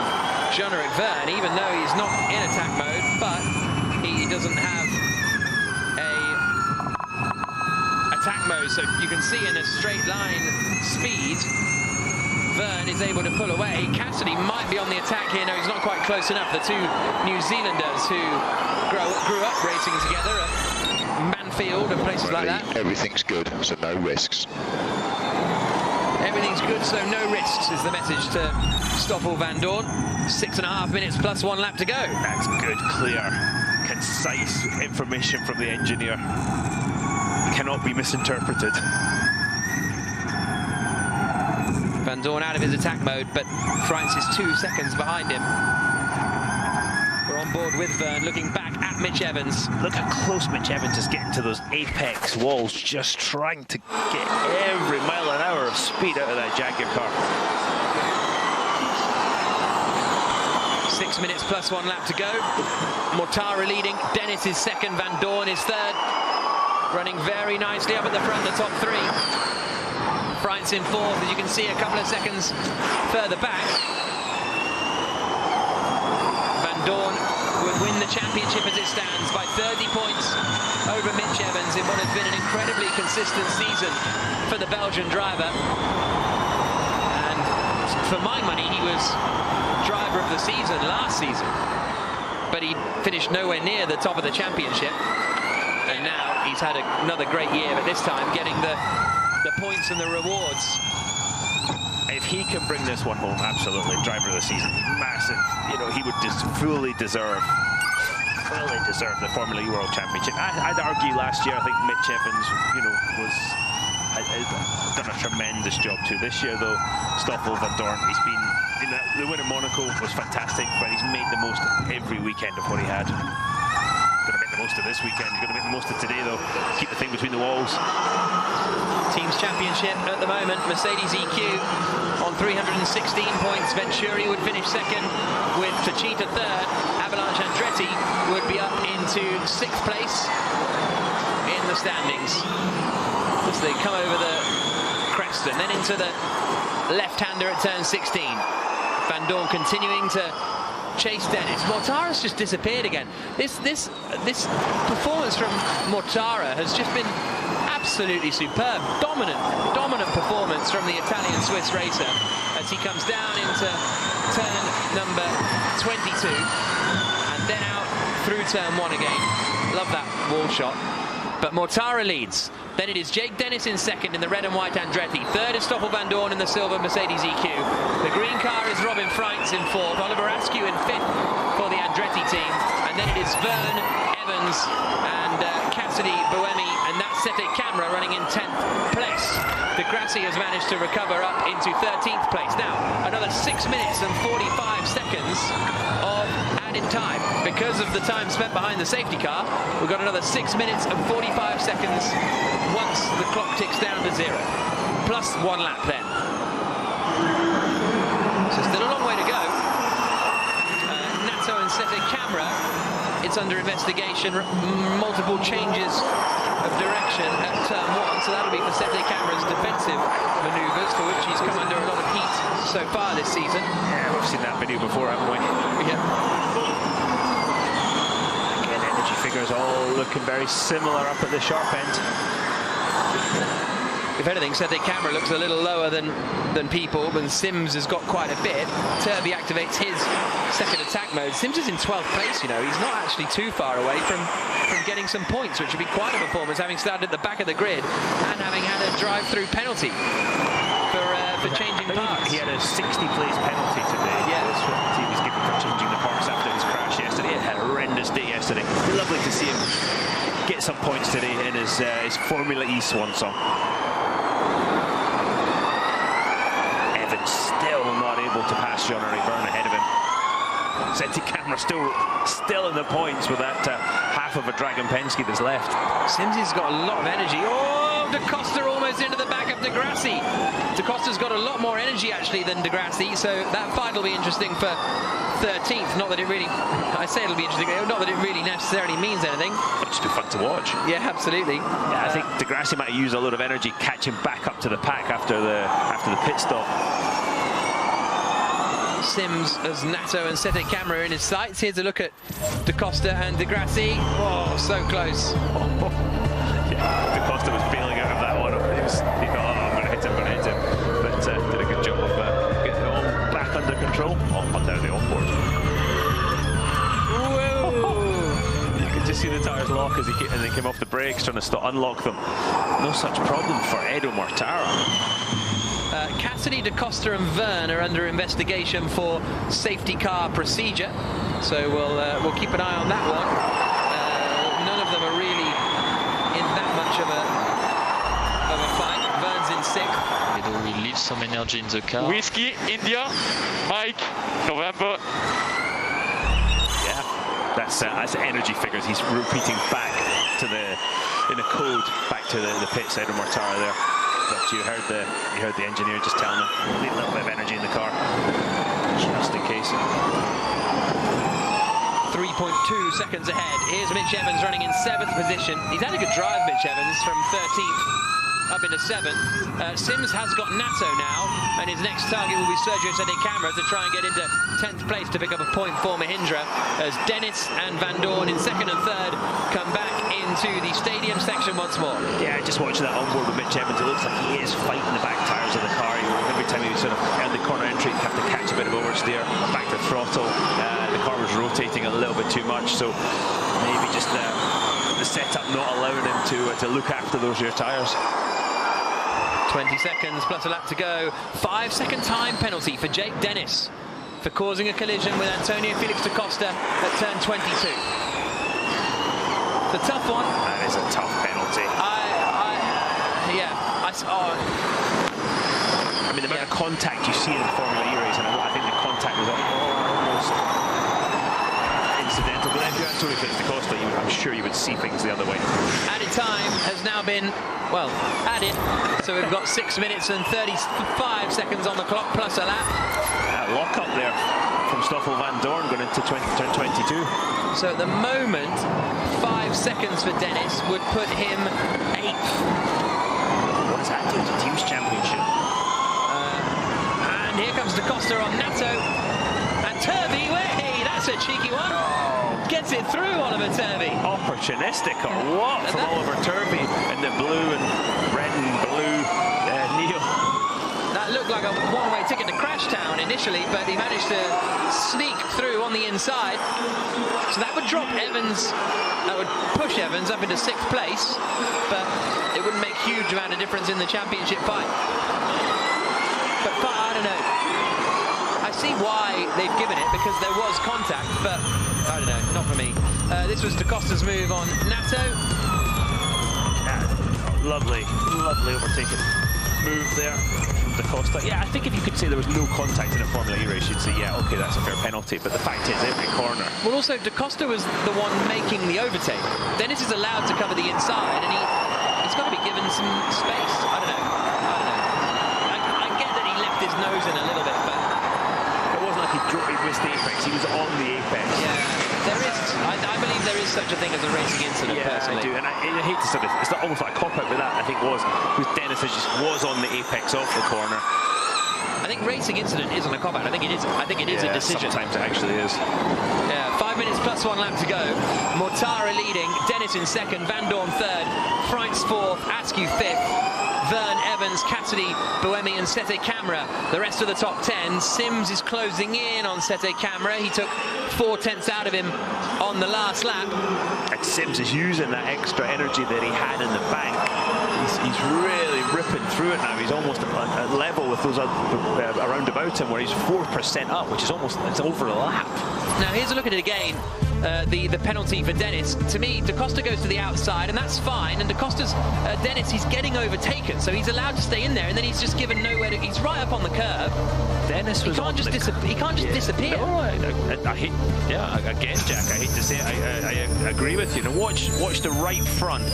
Jean-Eric Verne, even though he's not in attack mode, but he doesn't have a attack mode, so you can see in a straight line speed, Verne is able to pull away. Cassidy might be on the attack here. No, he's not quite close enough. The two New Zealanders who grew up racing together at Manfield and places like that. Everything's good, so no risks. Everything's good, so no risks is the message to Stoffel Vandoorne. 6.5 minutes plus 1 lap to go. That's good, clear, concise information from the engineer. Cannot be misinterpreted. Vandoorne out of his attack mode, but France is 2 seconds behind him. We're on board with Verne, looking back at Mitch Evans. Look how close Mitch Evans is getting to those apex walls, just trying to get every mile an hour of speed out of that Jaguar car. 6 minutes plus 1 lap to go. Mortara leading, Dennis is second, Vandoorne is third. Running very nicely up at the front, the top 3. France in 4th, as you can see, a couple of seconds further back. Vandoorne would win the championship as it stands by 30 points over Mitch Evans in what has been an incredibly consistent season for the Belgian driver. And for my money, he was driver of the season last season, but he finished nowhere near the top of the championship. And now he's had another great year, but this time getting the points and the rewards. If he can bring this one home, absolutely, driver of the season, massive. You know, he would fully deserve the Formula E World Championship. I'd argue last year, I think Mitch Evans, you know, had done a tremendous job too. This year, though, Stoffel Vandoorne, he's been, you know, the win in Monaco was fantastic, but he's made the most of every weekend of what he had. Going to make the most of this weekend. He's going to make the most of today, though. Keep the thing between the walls. Teams championship at the moment, Mercedes EQ on 316 points. Venturi would finish second with Tachita third. Avalanche Andretti would be up into 6th place in the standings as they come over the crest and then into the left-hander at turn 16. Vandoorne continuing to chase Dennis. Mortara's just disappeared again. This performance from Mortara has just been absolutely superb. Dominant performance from the Italian-Swiss racer as he comes down into turn number 22 and then out through turn 1 again. Love that wall shot. But Mortara leads. Then it is Jake Dennis in second in the red and white Andretti. Third is Stoffel Vandoorne in the silver Mercedes EQ. The green car is Robin Freitz in fourth. Oliver Askew in fifth for the Andretti team. And then it is Verne, Evans and Cassidy Buemi, and that's Sete Camera running in 10th place. De Grassi has managed to recover up into 13th place. Now, another 6 minutes and 45 seconds of added time. Because of the time spent behind the safety car, we've got another 6 minutes and 45 seconds once the clock ticks down to 0. Plus 1 lap then. So still a long way to go. Nato and Sete Camera, it's under investigation. Multiple changes of direction at turn 1, so that'll be for Sete Camera's defensive manoeuvres, for which he's come under a lot of heat so far this season. Yeah, we've seen that video before, haven't we? Yeah. Again, energy figures all looking very similar up at the sharp end. If anything, Sete Camera looks a little lower than people, and Sims has got quite a bit. Turvey activates his second attack mode. Sims is in 12th place, you know. He's not actually too far away from getting some points, which would be quite a performance, having started at the back of the grid and having had a drive-through penalty for changing parts. He had a 60-place penalty today. Yeah. That's what he was given for changing the parts after his crash yesterday. He had a horrendous day yesterday. It'd be lovely to see him get some points today in his Formula E swan song. Evans still not able to pass Jean-Eric Verne ahead of him. Sete Camera still in the points with that half of a Dragon Penske that's left. Simsy's got a lot of energy. Oh, De Costa almost into the back of De Grassi. De Costa's got a lot more energy actually than De Grassi, so that fight will be interesting for 13th. Not that it really, I say it'll be interesting, not that it really necessarily means anything. It'll just be fun to watch. Yeah, absolutely. Yeah, I think Di Grassi might have used a lot of energy catching back up to the pack after the pit stop. Sims as Nato and Sete Camera in his sights. Here's a look at Da Costa and Di Grassi. Oh, so close. Yeah, Da Costa was bailing out of that one. He thought, oh, I'm going to hit him, but did a good job of getting it all back under control. Oh, down the onboard. Whoa! You could just see the tyres lock as they came off the brakes, trying to unlock them. No such problem for Edo Mortara. Cassidy, Da Costa and Verne are under investigation for safety car procedure, so we'll keep an eye on that one. None of them are really in that much of a fight. Verne's in sixth. Edo will leave some energy in the car. Whiskey, India, Mike, November. Yeah, that's energy figures. He's repeating back to in a code back to the pits. Edo Mortara there. But you heard the engineer just telling him a little bit of energy in the car, just in case. 3.2 seconds ahead. Here's Mitch Evans running in 7th position. He's had a good drive, Mitch Evans, from 13th up into 7th. Sims has got Nato now, and his next target will be Sergio Sete Camera to try and get into 10th place to pick up a point for Mahindra, as Dennis and Van Dorn in 2nd and 3rd come back into the stadium section once more. Yeah, just watching that onboard with Mitch Evans, it looks like he is fighting the back tyres of the car. Every time he was sort of at the corner entry, he'd have to catch a bit of oversteer, back to throttle. The car was rotating a little bit too much, so maybe just the setup not allowing him to look after those rear tyres. 20 seconds plus a lap to go. 5-second time penalty for Jake Dennis for causing a collision with António Félix da Costa at turn 22. The tough one. That is a tough penalty. I mean, the amount of contact you see in the Formula E race, and I think the contact was almost incidental. But then if you're António Félix da Costa, I'm sure you would see things the other way. Added time has now been, well, added. So we've got 6 minutes and 35 seconds on the clock plus a lap. Lock up there from Stoffel Van Dorn going into turn 22. So at the moment, 5 seconds for Dennis would put him 8th. What does that do to the Teams Championship? And here comes Da Costa on Nato. And Turvey, hey, that's a cheeky one. Gets it through, Oliver Turvey. Opportunistic or what from Oliver Turvey in the blue and red and blue Neil. That looked like a one-way ticket to Crashtown initially, but he managed to sneak through on the inside. So that would drop Evans, that would push Evans up into 6th place, but it wouldn't make a huge amount of difference in the championship fight. But I don't know. I see why they've given it, because there was contact, but I don't know, not for me. This was Da Costa's move on Nato. Lovely overtaken move there from Da Costa. Yeah, I think if you could say there was no contact in a Formula E race, you'd say, yeah, okay, that's a fair penalty. But the fact is, every corner. Well, also, Da Costa was the one making the overtake. Dennis is allowed to cover the inside, and he's got to be given some space. I don't know. I get that he left his nose in a little bit, but it wasn't like he missed the apex. He was on the apex. Yeah. There is, I believe there is such a thing as a racing incident, personally. I do, and I hate to say this, it's almost like a cop-out with that, I think was Dennis just was on the apex of the corner. I think racing incident isn't a cop-out, I think it is a decision. Sometimes it actually is. Yeah, 5 minutes plus 1 lap to go. Mortara leading, Dennis in 2nd, Van Dorn 3rd, Freitz 4th, Askew 5th. Verne, Evans, Cassidy, Buemi and Sete Camera, the rest of the top 10. Sims is closing in on Sete Camera. He took 4 tenths out of him on the last lap. And Sims is using that extra energy that he had in the bank. He's really ripping through it now. He's almost at level with those around about him, where he's 4% up, which is it's over a lap. Now here's a look at it again. The penalty for Dennis. To me, Da Costa goes to the outside, and that's fine. And Da Costa's Dennis, he's getting overtaken, so he's allowed to stay in there, and then he's just given nowhere to. He's right up on the curb. Dennis was. He can't just disappear. No, I hate. Yeah, again, Jack. I hate to say it. I agree with you. Now watch the right front.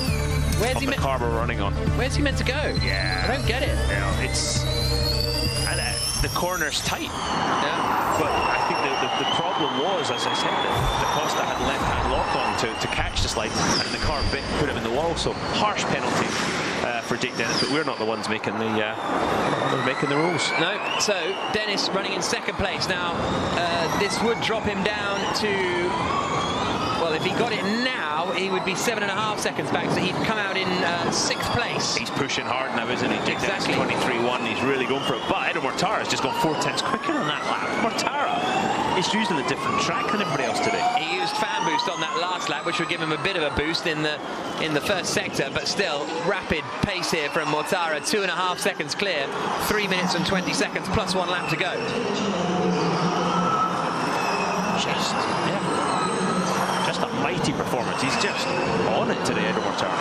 Where's of he the car we're running on? Where's he meant to go? Yeah, I don't get it. You know, it's the corner's tight. Yeah. But I think the the problem was, as I said, that Da Costa had left-hand lock on to catch the slide, and the car put him in the wall. So harsh penalty for Jake Dennis, but we're not the ones making the rules. No. So Dennis running in second place now. This would drop him down to, well, if he got it now, he would be 7.5 seconds back, so he'd come out in 6th place. He's pushing hard now, isn't he? Jake Exactly. Dennis 23.1, he's really going for it. But Edo Mortara's just gone 4/10 quicker on that lap. Mortara is using a different track than everybody else today. He used fan boost on that last lap, which would give him a bit of a boost in the first sector, but still rapid pace here from Mortara. 2.5 seconds clear, 3 minutes and 20 seconds plus 1 lap to go. Just a mighty performance. He's just on it today, Edo Mortara.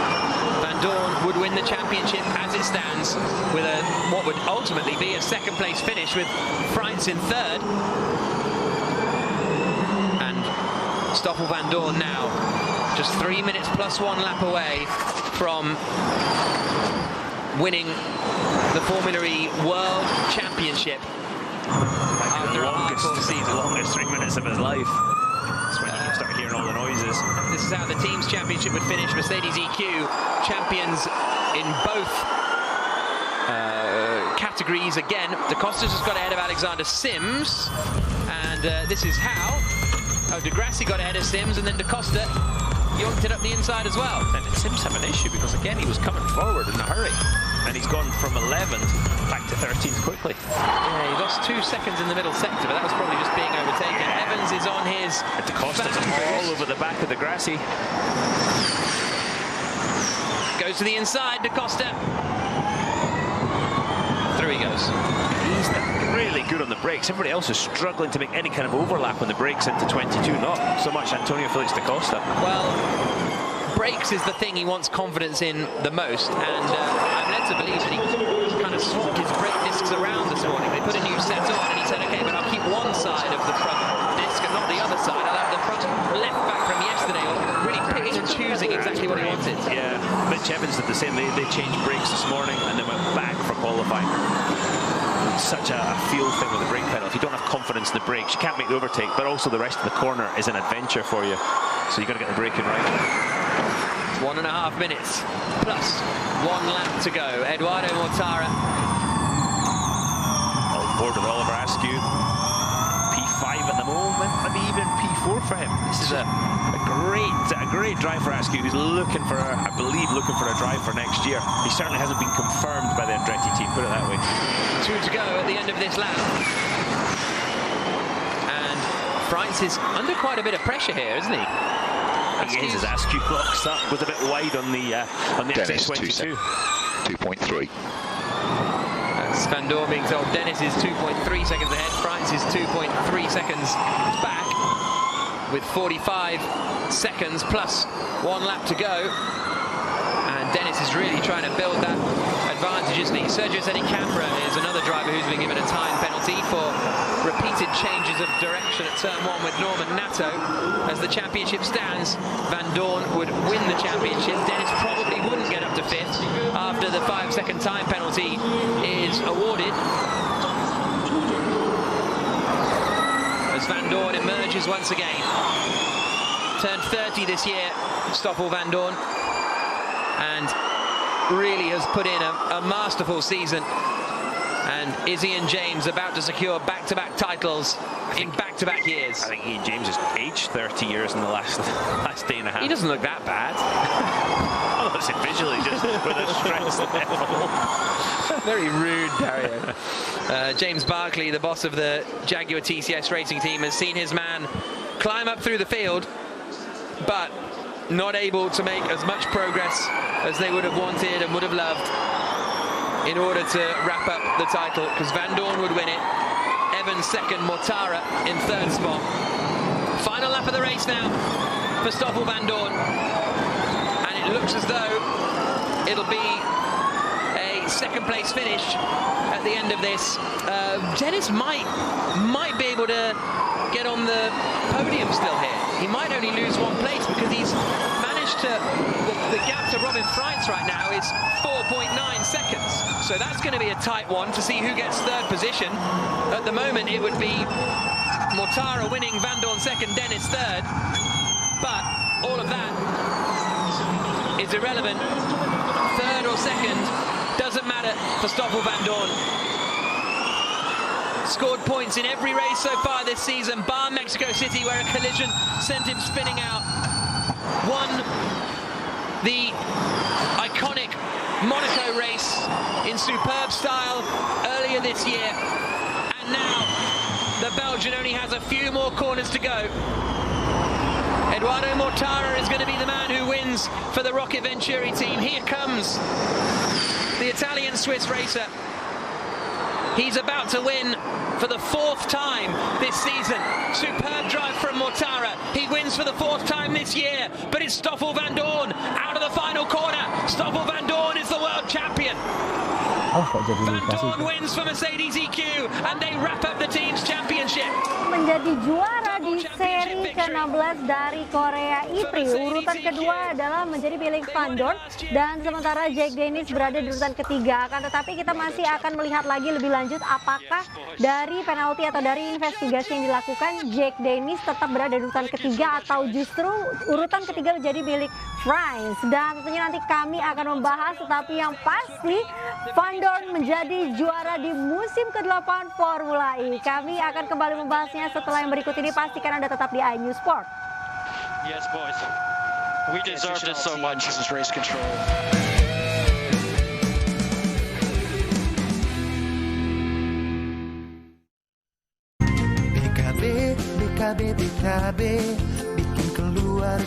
Van Dorn would win the championship as it stands with what would ultimately be a second place finish with Freitz in third. And Stoffel Van Dorn now just 3 minutes plus 1 lap away from winning the Formula E World Championship after a hardcore season. The longest 3 minutes of his life. That's when you can start hearing all the noises. This is how the team's championship would finish. Mercedes EQ champions in both categories again. Da Costa's just got ahead of Alexander Sims, and this is how. Oh, De Grassi got ahead of Sims, and then Da Costa yoinked it up the inside as well. And Sims have an issue because again he was coming forward in a hurry, and he's gone from 11th back to 13th quickly. Yeah, he lost 2 seconds in the middle sector, but that was probably just being overtaken. Evans is on his Da Costa's all over the back of the Grassi. Goes to the inside, Da Costa. Through he goes. He's really good on the brakes. Everybody else is struggling to make any kind of overlap on the brakes into 22. Not so much António Félix da Costa. Well, brakes is the thing he wants confidence in the most, and I'm led to believe that he kind of swapped his brake discs around this morning. They put a new set on, and he said, okay, but I'll keep one side of the front disc and not the other side. I'll have the front left back from yesterday, or really picking and choosing exactly what he wanted. Yeah, Mitch Evans did the same. They changed brakes this morning, and then went back for qualifying. Such a feel thing with the brake pedal. If you don't have confidence in the brakes, you can't make the overtake, but also the rest of the corner is an adventure for you. So you've got to get the braking right. 1.5 minutes plus 1 lap to go. Eduardo Mortara on board with Oliver Askew. P5 at the moment, maybe even P4 for him. This is a great drive for Askew, who's looking for, I believe, looking for a drive for next year. He certainly hasn't been confirmed by the Andretti team, put it that way. 2 to go at the end of this lap. And Freitz is under quite a bit of pressure here, isn't he? He is, as Askew locks up, was a bit wide on the XC22. 2.3. That's Van Dorn being told Dennis is 2.3 seconds ahead. Freitz is 2.3 seconds back with 45 seconds plus 1 lap to go. And Dennis is really trying to build that advantage, isn't he? Sergio Sedicambra is another driver who's been given a time penalty for repeated changes of direction at turn 1 with Norman Nato. As the championship stands, Van Dorn would win the championship. Dennis probably wouldn't get up to 5th after the 5-second time penalty is awarded. As Van Dorn emerges once again. Turned 30 this year, Stoffel Van Dorn, and really has put in a masterful season. And Izzy and James about to secure back-to-back titles in back-to-back years. I think he and James has aged 30 years in the last day and a half. He doesn't look that bad. Oh, that's it visually, just with a stress level. Very rude, Dario. James Barkley, the boss of the Jaguar TCS racing team, has seen his man climb up through the field, but not able to make as much progress as they would have wanted and would have loved in order to wrap up the title, because Van Dorn would win it. Evans second, Mortara in third spot. Final lap of the race now for Stoffel Van Dorn, and it looks as though it'll be a second place finish at the end of this. Dennis might be able to get on the podium still here. He might only lose 1 place because he's managed to, the gap to Robin Freitz right now is 4.9 seconds. So that's going to be a tight one to see who gets third position. At the moment it would be Mortara winning, Van Dorn second, Dennis third. But all of that is irrelevant. Third or second doesn't matter for Stoffel Van Dorn. Scored points in every race so far this season, bar Mexico City where a collision sent him spinning out. Won the iconic Monaco race in superb style earlier this year. And now the Belgian only has a few more corners to go. Eduardo Mortara is going to be the man who wins for the Rocket Venturi team. Here comes the Italian-Swiss racer. He's about to win for the 4th time this season. Superb drive from Mortara. He wins for the 4th time this year. But it's Stoffel Van Dorn out of the final corner. Stoffel Van Dorn is the world champion. Van Dorn wins for Mercedes EQ and they wrap up the team's championship. Menjadi juara di seri ke-16 dari Korea E-Prix. Urutan kedua adalah menjadi milik Van Dorn dan sementara Jack Dennis berada di urutan ketiga. Akan tetapi kita masih akan melihat lagi lebih lanjut apakah dari penalti atau dari investigasi yang dilakukan Jack Dennis tetap berada di urutan ketiga atau justru urutan ketiga menjadi milik Frans. Dan tentunya nanti kami akan membahas, tetapi yang pasti Van Dorn menjadi juara di musim ke-8 Formula E. Kami akan kembali membahasnya setelah yang berikut ini. Pastikan Anda tetap di iNews Sport. Yes, boys. We deserve this so much. This is race control. BKB, bikin keluar.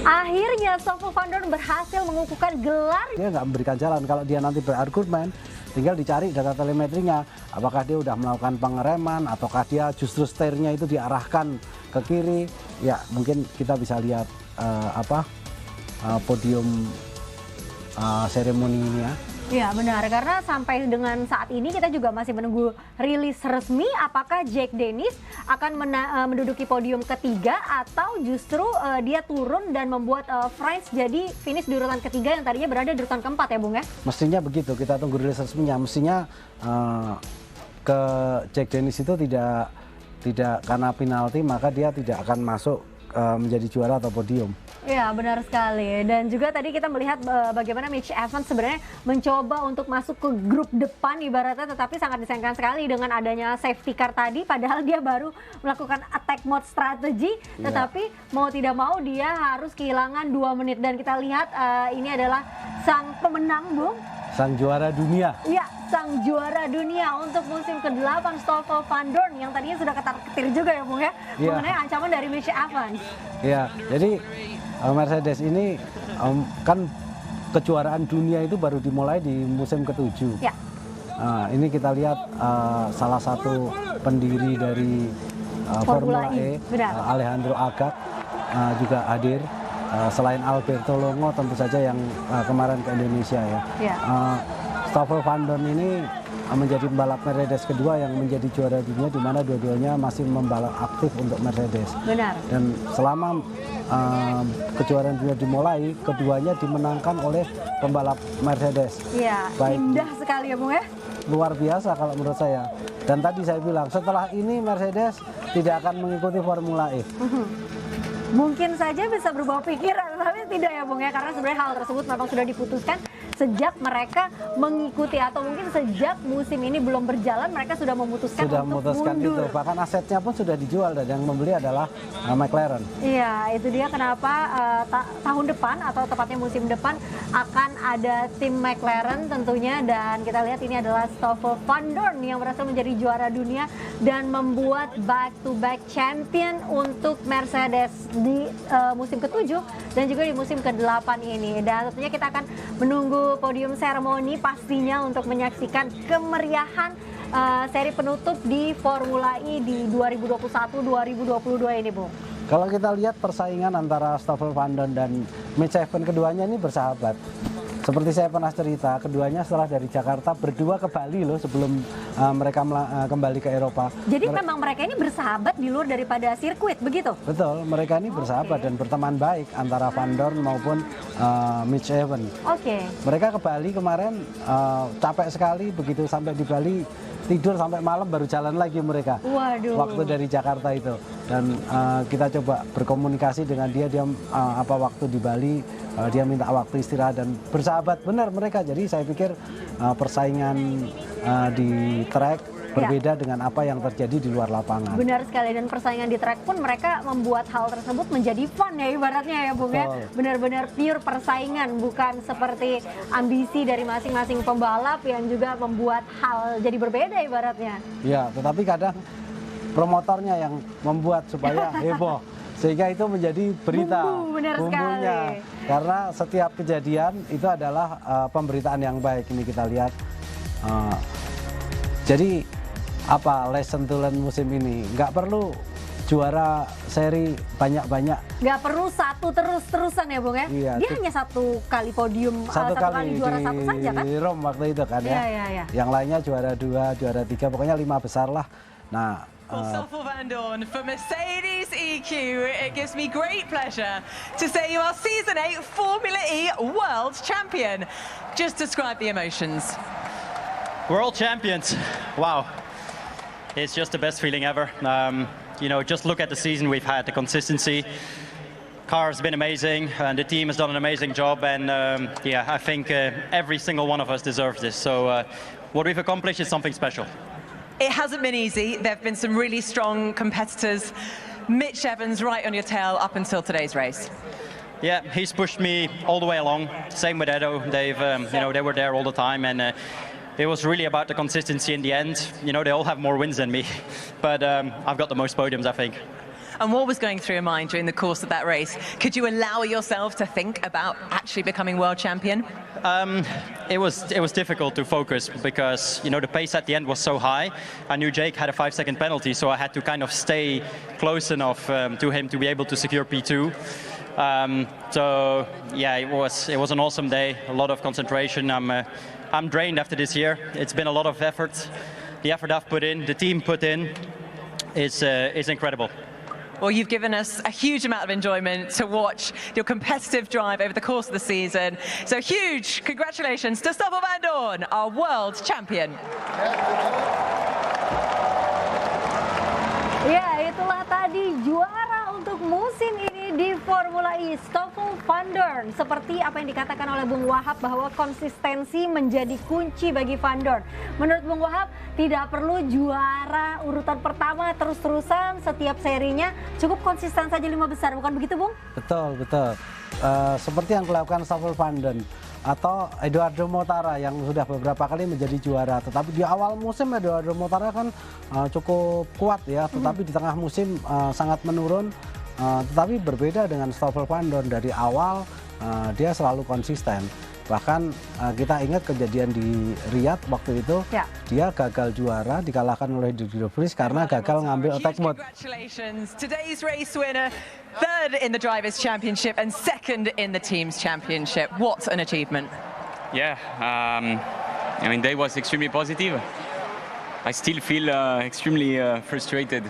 Akhirnya Stoffel Van Dorn berhasil mengukuhkan gelar. Dia nggak memberikan jalan. Kalau dia nanti berargumen, tinggal dicari data telemetrinya. Apakah dia udah melakukan pengereman, ataukah dia justru setirnya itu diarahkan ke kiri. Ya mungkin kita bisa lihat podium seremoni ini ya. Ya benar, karena sampai dengan saat ini kita juga masih menunggu rilis resmi apakah Jack Dennis akan menduduki podium ketiga atau justru dia turun dan membuat Frans jadi finish di urutan ketiga yang tadinya berada di urutan keempat ya Bung ya? Mestinya begitu, kita tunggu rilis resminya. Mestinya ke Jack Dennis itu tidak karena penalti maka dia tidak akan masuk menjadi juara atau podium. Ya benar sekali, dan juga tadi kita melihat bagaimana Mitch Evans sebenarnya mencoba untuk masuk ke grup depan ibaratnya, tetapi sangat disayangkan sekali dengan adanya safety car tadi, padahal dia baru melakukan attack mode strategi, tetapi mau tidak mau dia harus kehilangan 2 menit. Dan kita lihat ini adalah sang pemenang Bung. Sang juara dunia. Iya, sang juara dunia untuk musim ke-8 Stoffel Van Dorn yang tadinya sudah ketar-ketir juga ya Bung ya, mengenai ancaman dari Mitch Evans. Iya, jadi Mercedes ini kan kejuaraan dunia itu baru dimulai di musim ke-7. Ya. Ini kita lihat salah satu pendiri dari Formula E, Alejandro Agag juga hadir. Selain Alberto Longo tentu saja yang kemarin ke Indonesia ya. Stoffel Van Dorn ini menjadi pembalap Mercedes kedua yang menjadi juara dunia, di mana dua-duanya masih membalap aktif untuk Mercedes. Benar. Dan selama kejuaraan dunia dimulai, keduanya dimenangkan oleh pembalap Mercedes. Iya, indah sekali ya Bung ya. Luar biasa kalau menurut saya. Dan tadi saya bilang setelah ini Mercedes tidak akan mengikuti Formula E. Mungkin saja bisa berubah pikiran, tapi tidak ya Bung ya, karena sebenarnya hal tersebut memang sudah diputuskan sejak mereka mengikuti atau mungkin sejak musim ini belum berjalan mereka sudah memutuskan untuk mundur. Itu, bahkan asetnya pun sudah dijual dan yang membeli adalah McLaren. Iya, itu dia kenapa tahun depan atau tepatnya musim depan akan ada tim McLaren tentunya, dan kita lihat ini adalah Stoffel Van Dorn yang berhasil menjadi juara dunia dan membuat back-to-back champion untuk Mercedes di musim ke-7 dan juga di musim ke-8 ini. Dan tentunya kita akan menunggu podium seremoni pastinya untuk menyaksikan kemeriahan seri penutup di Formula E di 2021-2022 ini, Bung. Kalau kita lihat persaingan antara Stoffel Van Dorn dan Mitch Evans, keduanya ini bersahabat. Seperti saya pernah cerita, keduanya setelah dari Jakarta berdua ke Bali loh sebelum mereka kembali ke Eropa. Jadi memang mereka ini bersahabat di luar daripada sirkuit, begitu? Betul, mereka ini bersahabat dan berteman baik antara Van Dorn maupun Mitch Evans. Oke. Mereka ke Bali kemarin capek sekali, begitu sampai di Bali tidur sampai malam baru jalan lagi mereka. Waduh. Waktu dari Jakarta itu. Dan kita coba berkomunikasi dengan dia waktu di Bali, dia minta waktu istirahat dan bersahabat benar mereka. Jadi saya pikir persaingan di track berbeda dengan apa yang terjadi di luar lapangan. Benar sekali, dan persaingan di track pun mereka membuat hal tersebut menjadi fun ya ibaratnya ya Bung ya. Benar-benar pure persaingan, bukan seperti ambisi dari masing-masing pembalap yang juga membuat hal jadi berbeda ibaratnya. Ya, tetapi kadang promotornya yang membuat supaya heboh. Sehingga itu menjadi berita, bumbunya. Karena setiap kejadian itu adalah pemberitaan yang baik. Ini kita lihat. Jadi lesson to learn musim ini nggak perlu juara seri banyak-banyak, nggak perlu satu terus-terusan ya Bung ya. Iya, dia hanya satu kali podium, satu kali juara satu saja kan di Rome waktu itu kan ya. Iya. Yang lainnya juara 2, juara 3, pokoknya 5 besar lah. Nah, Stoffel Vandoorne for Mercedes EQ. It gives me great pleasure to say you are Season 8 Formula E World Champion. Just describe the emotions. World champions, wow. It's just the best feeling ever. Just look at the season we've had, the consistency. Car's been amazing, and the team has done an amazing job. And I think every single one of us deserves this. So what we've accomplished is something special. It hasn't been easy. There have been some really strong competitors. Mitch Evans right on your tail up until today's race. Yeah, he's pushed me all the way along. Same with Edo. They've, they were there all the time, and it was really about the consistency in the end. They all have more wins than me, but I've got the most podiums, I think. And what was going through your mind during the course of that race? Could you allow yourself to think about actually becoming world champion? It was difficult to focus because the pace at the end was so high. I knew Jake had a 5-second penalty, so I had to kind of stay close enough to him to be able to secure P2. It was an awesome day. A lot of concentration. I'm drained after this year. It's been a lot of effort. The effort I've put in, the team put in, is incredible. Well, you've given us a huge amount of enjoyment to watch your competitive drive over the course of the season. So huge congratulations to Stoffel Vandoorne, our world champion. Ya, itulah tadi juara untuk musim ini di Formula E, Stoffel Vandoorne. Seperti apa yang dikatakan oleh Bung Wahab bahwa konsistensi menjadi kunci bagi Vandoorne. Menurut Bung Wahab, tidak perlu juara urutan pertama terus-terusan setiap serinya, cukup konsisten saja 5 besar, bukan begitu Bung? Betul. Seperti yang dilakukan Stoffel Vandoorne atau Eduardo Mortara yang sudah beberapa kali menjadi juara. Tetapi di awal musim Eduardo Mortara kan cukup kuat ya, tetapi di tengah musim sangat menurun. Tetapi berbeda dengan Stoffel Vandoorne, dari awal dia selalu konsisten. Bahkan kita ingat kejadian di Riyadh waktu itu, dia gagal juara, dikalahkan oleh Günther karena gagal ngambil attack mode. Congratulations, today's race winner, third in the Drivers' Championship and second in the Teams' Championship. What an achievement. Yeah, day was extremely positive. I still feel extremely frustrated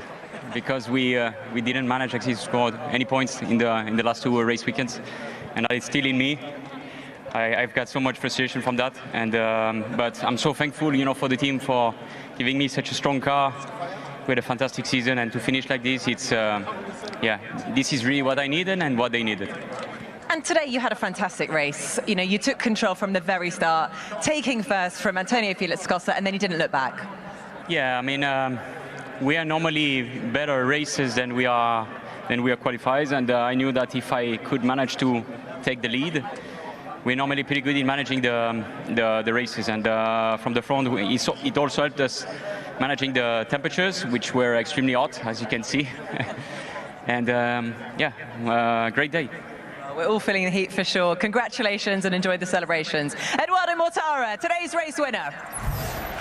because we didn't manage actually to score any points in the last 2 race weekends, and it's still in me. I've got so much frustration from that, and but I'm so thankful, for the team for giving me such a strong car. We had a fantastic season, and to finish like this, it's this is really what I needed and what they needed. And today you had a fantastic race. You took control from the very start, taking first from António Félix da Costa, and then you didn't look back. Yeah, we are normally better racers than we are qualifiers, and I knew that if I could manage to take the lead, we're normally pretty good in managing the races, and from the front it also helped us managing the temperatures, which were extremely hot, as you can see. And great day. We're all feeling the heat for sure. Congratulations and enjoy the celebrations. Eduardo Mortara, today's race winner.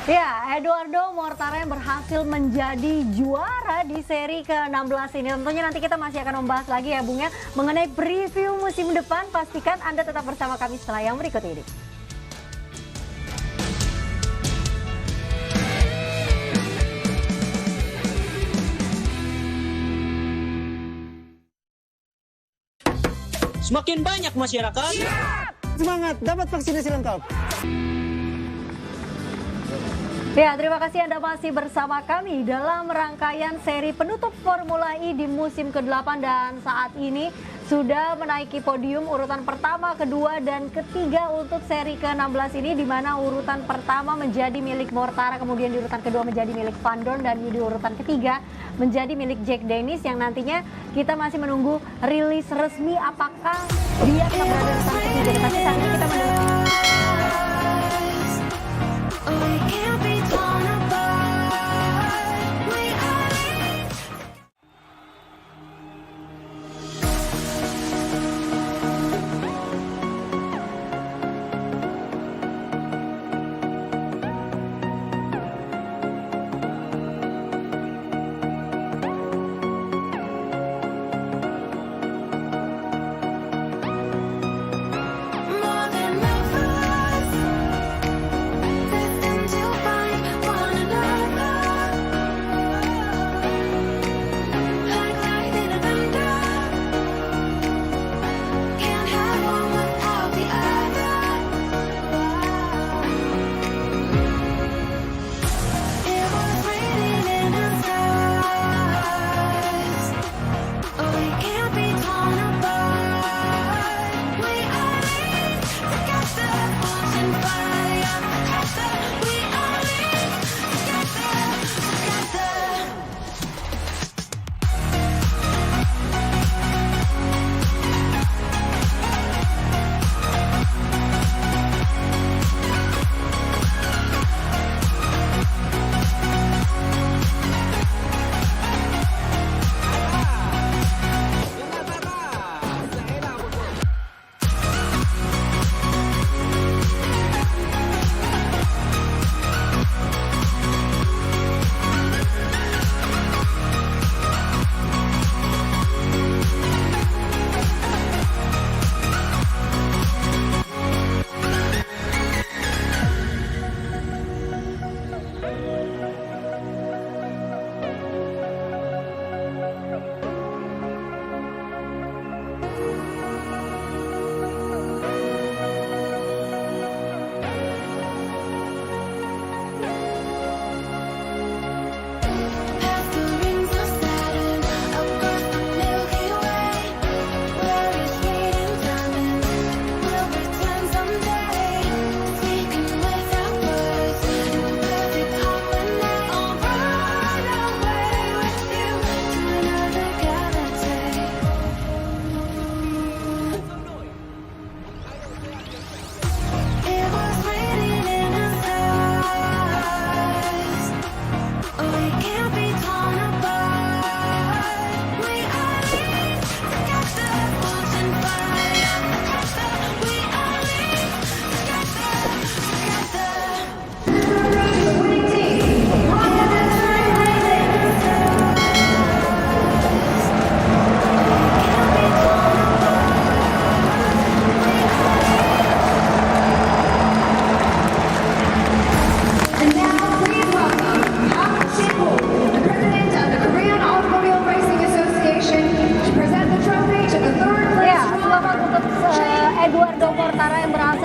Ya, Eduardo Mortara yang berhasil menjadi juara di seri ke-16 ini. Tentunya nanti kita masih akan membahas lagi ya Bung ya, mengenai preview musim depan. Pastikan Anda tetap bersama kami setelah yang berikut ini. Semakin banyak masyarakat. Siap! Semangat, dapat vaksinasi lengkap. Ya, terima kasih Anda masih bersama kami dalam rangkaian seri penutup Formula E di musim ke-8 dan saat ini sudah menaiki podium urutan pertama, kedua, dan ketiga untuk seri ke-16 ini, di mana urutan pertama menjadi milik Mortara, kemudian di urutan kedua menjadi milik Van Dorn, dan di urutan ketiga menjadi milik Jack Dennis, yang nantinya kita masih menunggu rilis resmi apakah dia akan berada di urutan ketiga. Tapi saat ini kita mendengar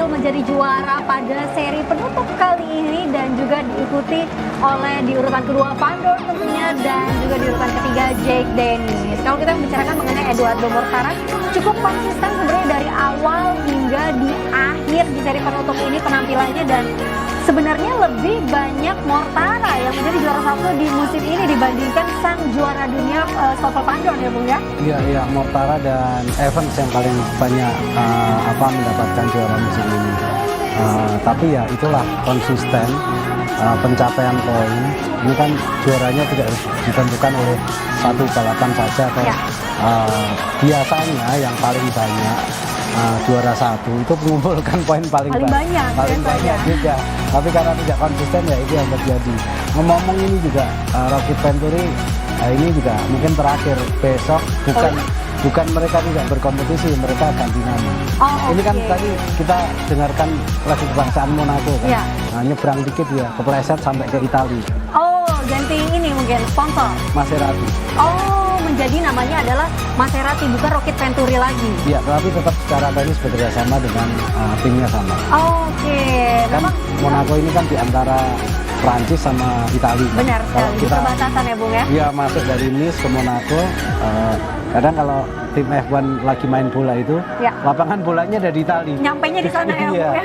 menjadi juara pada seri penutup kali ini dan juga diikuti oleh di urutan kedua Van Dorn tentunya dan juga di urutan ketiga Jack Dennis. Kalau kita membicarakan mengenai Eduardo Mortara, cukup konsisten sebenarnya dari awal hingga di akhir di seri penutup ini penampilannya, dan sebenarnya lebih banyak Mortara yang menjadi juara satu di musim ini dibandingkan sang juara dunia Stoffel Van Dorn ya Bung ya? Iya, Mortara dan Evans yang paling banyak mendapatkan juara musim ini. Tapi ya itulah konsisten pencapaian poin. Ini kan juaranya tidak ditentukan oleh satu balapan saja atau biasanya yang paling banyak juara satu itu mengumpulkan poin paling banyak juga. Tapi karena tidak konsisten ya itu yang terjadi. Ngomong-ngomong ini juga Rocket Venturi ini juga mungkin terakhir besok bukan mereka tidak berkompetisi, mereka ganti nama. Ini kan tadi kita dengarkan lagu kebangsaan Monaco kan, nyebrang dikit ya, kepleset sampai ke Italia. Ganti ini mungkin sponsor. Maserati. Menjadi namanya adalah Maserati, bukan Rocket Venturi lagi. Iya, tapi tetap secara teknis bekerja sama dengan timnya sama. Kan Monaco ini kan diantara Prancis sama Italia. Benar sekali, di perbatasan ya Bung ya? Iya, masuk dari Nice ke Monaco. Kadang kalau tim F1 lagi main bola itu, lapangan bolanya dari Italia. Nyampainya di sana ya Bung ya?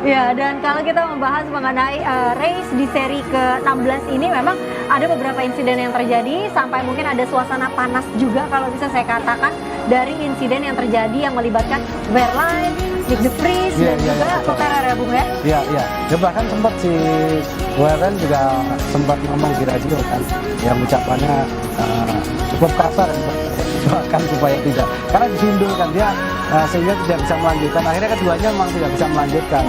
Ya, dan kalau kita membahas mengenai race di seri ke-16 ini, memang ada beberapa insiden yang terjadi, sampai mungkin ada suasana panas juga kalau bisa saya katakan, dari insiden yang terjadi yang melibatkan Verlaine, Nick de Vries, dan juga Günther ya Bung ya? Iya, iya. Ya, bahkan sempat si Verlaine juga sempat ngomong di radio kan, yang ucapannya cukup kasar, bahkan supaya tidak, karena disundulkan dia sehingga tidak bisa melanjutkan. Akhirnya keduanya memang tidak bisa melanjutkan,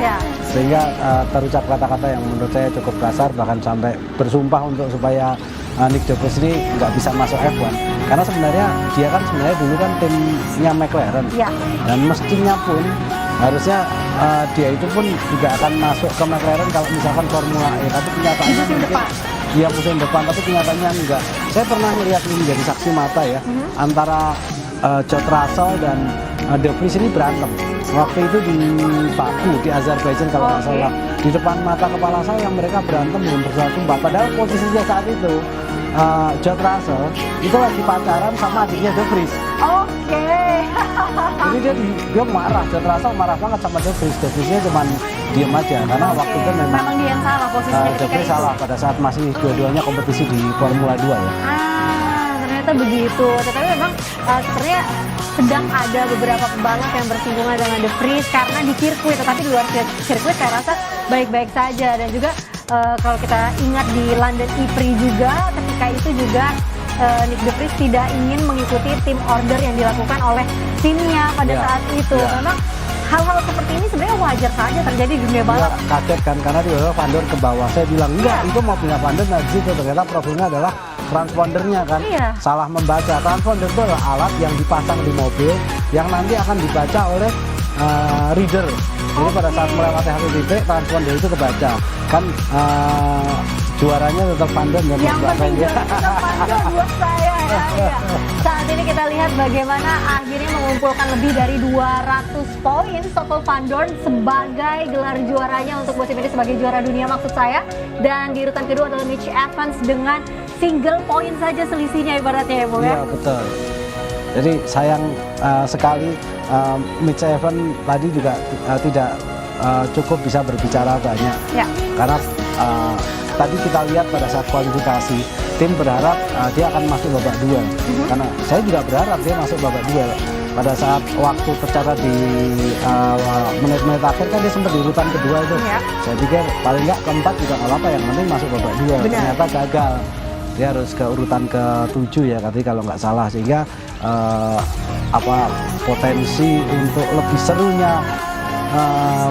sehingga terucap kata-kata yang menurut saya cukup kasar, bahkan sampai bersumpah untuk supaya Nick de Vries ini nggak bisa masuk F1. Karena sebenarnya dia kan dulu kan timnya McLaren, dan mestinya pun harusnya dia itu pun juga akan masuk ke McLaren kalau misalkan Formula E, tapi kenyataannya dia musim depan, tapi kenyataannya enggak. Saya pernah melihat ini jadi saksi mata ya, antara George Russell dan de Vries ini berantem. Waktu itu di Baku, di Azerbaijan kalau nggak salah, di depan mata kepala saya yang mereka berantem dengan bersumpah. Padahal posisinya saat itu George Russell itu lagi pacaran sama adiknya de Vries. Jadi dia marah, George Russell marah banget sama de Vries. De Vriesnya cuma diem aja, karena waktu itu memang dia yang salah posisinya. de Vries salah pada saat masih dua-duanya kompetisi di Formula 2 ya. Ternyata begitu. Tetapi memang sebenarnya sedang ada beberapa pembalap yang bersinggungan dengan de Vries karena di sirkuit, tetapi di luar sirkuit saya rasa baik-baik saja. Dan juga kalau kita ingat di London E-Prix juga, ketika itu juga Nick de Vries tidak ingin mengikuti tim order yang dilakukan oleh timnya pada saat itu. Memang hal-hal seperti ini sebenarnya wajar saja terjadi di dunia balap. Kaget kan, karena di bawah Van Dorn ke bawah. Saya bilang enggak, itu mau pindah Van Dorn di situ. Ternyata problemnya adalah transpondernya kan, salah membaca. Transponder itu adalah alat yang dipasang di mobil yang nanti akan dibaca oleh reader. Jadi pada saat melewati satu titik, transponder itu kebaca. Kan juaranya tetap Van Dorn ya. Yang penting tetap Van Dorn buat saya ya. Saat ini kita lihat bagaimana akhirnya mengumpulkan lebih dari 200 poin Stoffel Van Dorn sebagai gelar juaranya untuk musim ini sebagai juara dunia maksud saya. Dan di urutan kedua adalah Mitch Evans dengan single poin saja selisihnya ibaratnya ya Bung ya? Iya betul. Jadi sayang sekali Mitch Evans tadi juga tidak cukup bisa berbicara banyak. Karena tadi kita lihat pada saat kualifikasi, tim berharap dia akan masuk babak duel. Karena saya juga berharap dia masuk babak duel. Pada saat waktu tercatat di menit-menit akhir kan dia sempat di urutan kedua itu. Saya pikir paling nggak keempat juga nggak apa-apa, yang penting masuk babak duel. Ternyata gagal. Dia harus ke urutan ke-7 ya, tadi kalau nggak salah, sehingga potensi untuk lebih serunya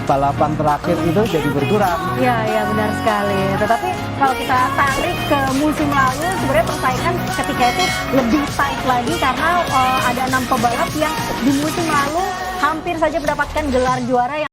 balapan terakhir itu jadi berkurang. Iya benar sekali. Tetapi kalau kita tarik ke musim lalu, sebenarnya persaingan ketika itu lebih tight lagi karena ada 6 pebalap yang di musim lalu hampir saja mendapatkan gelar juara.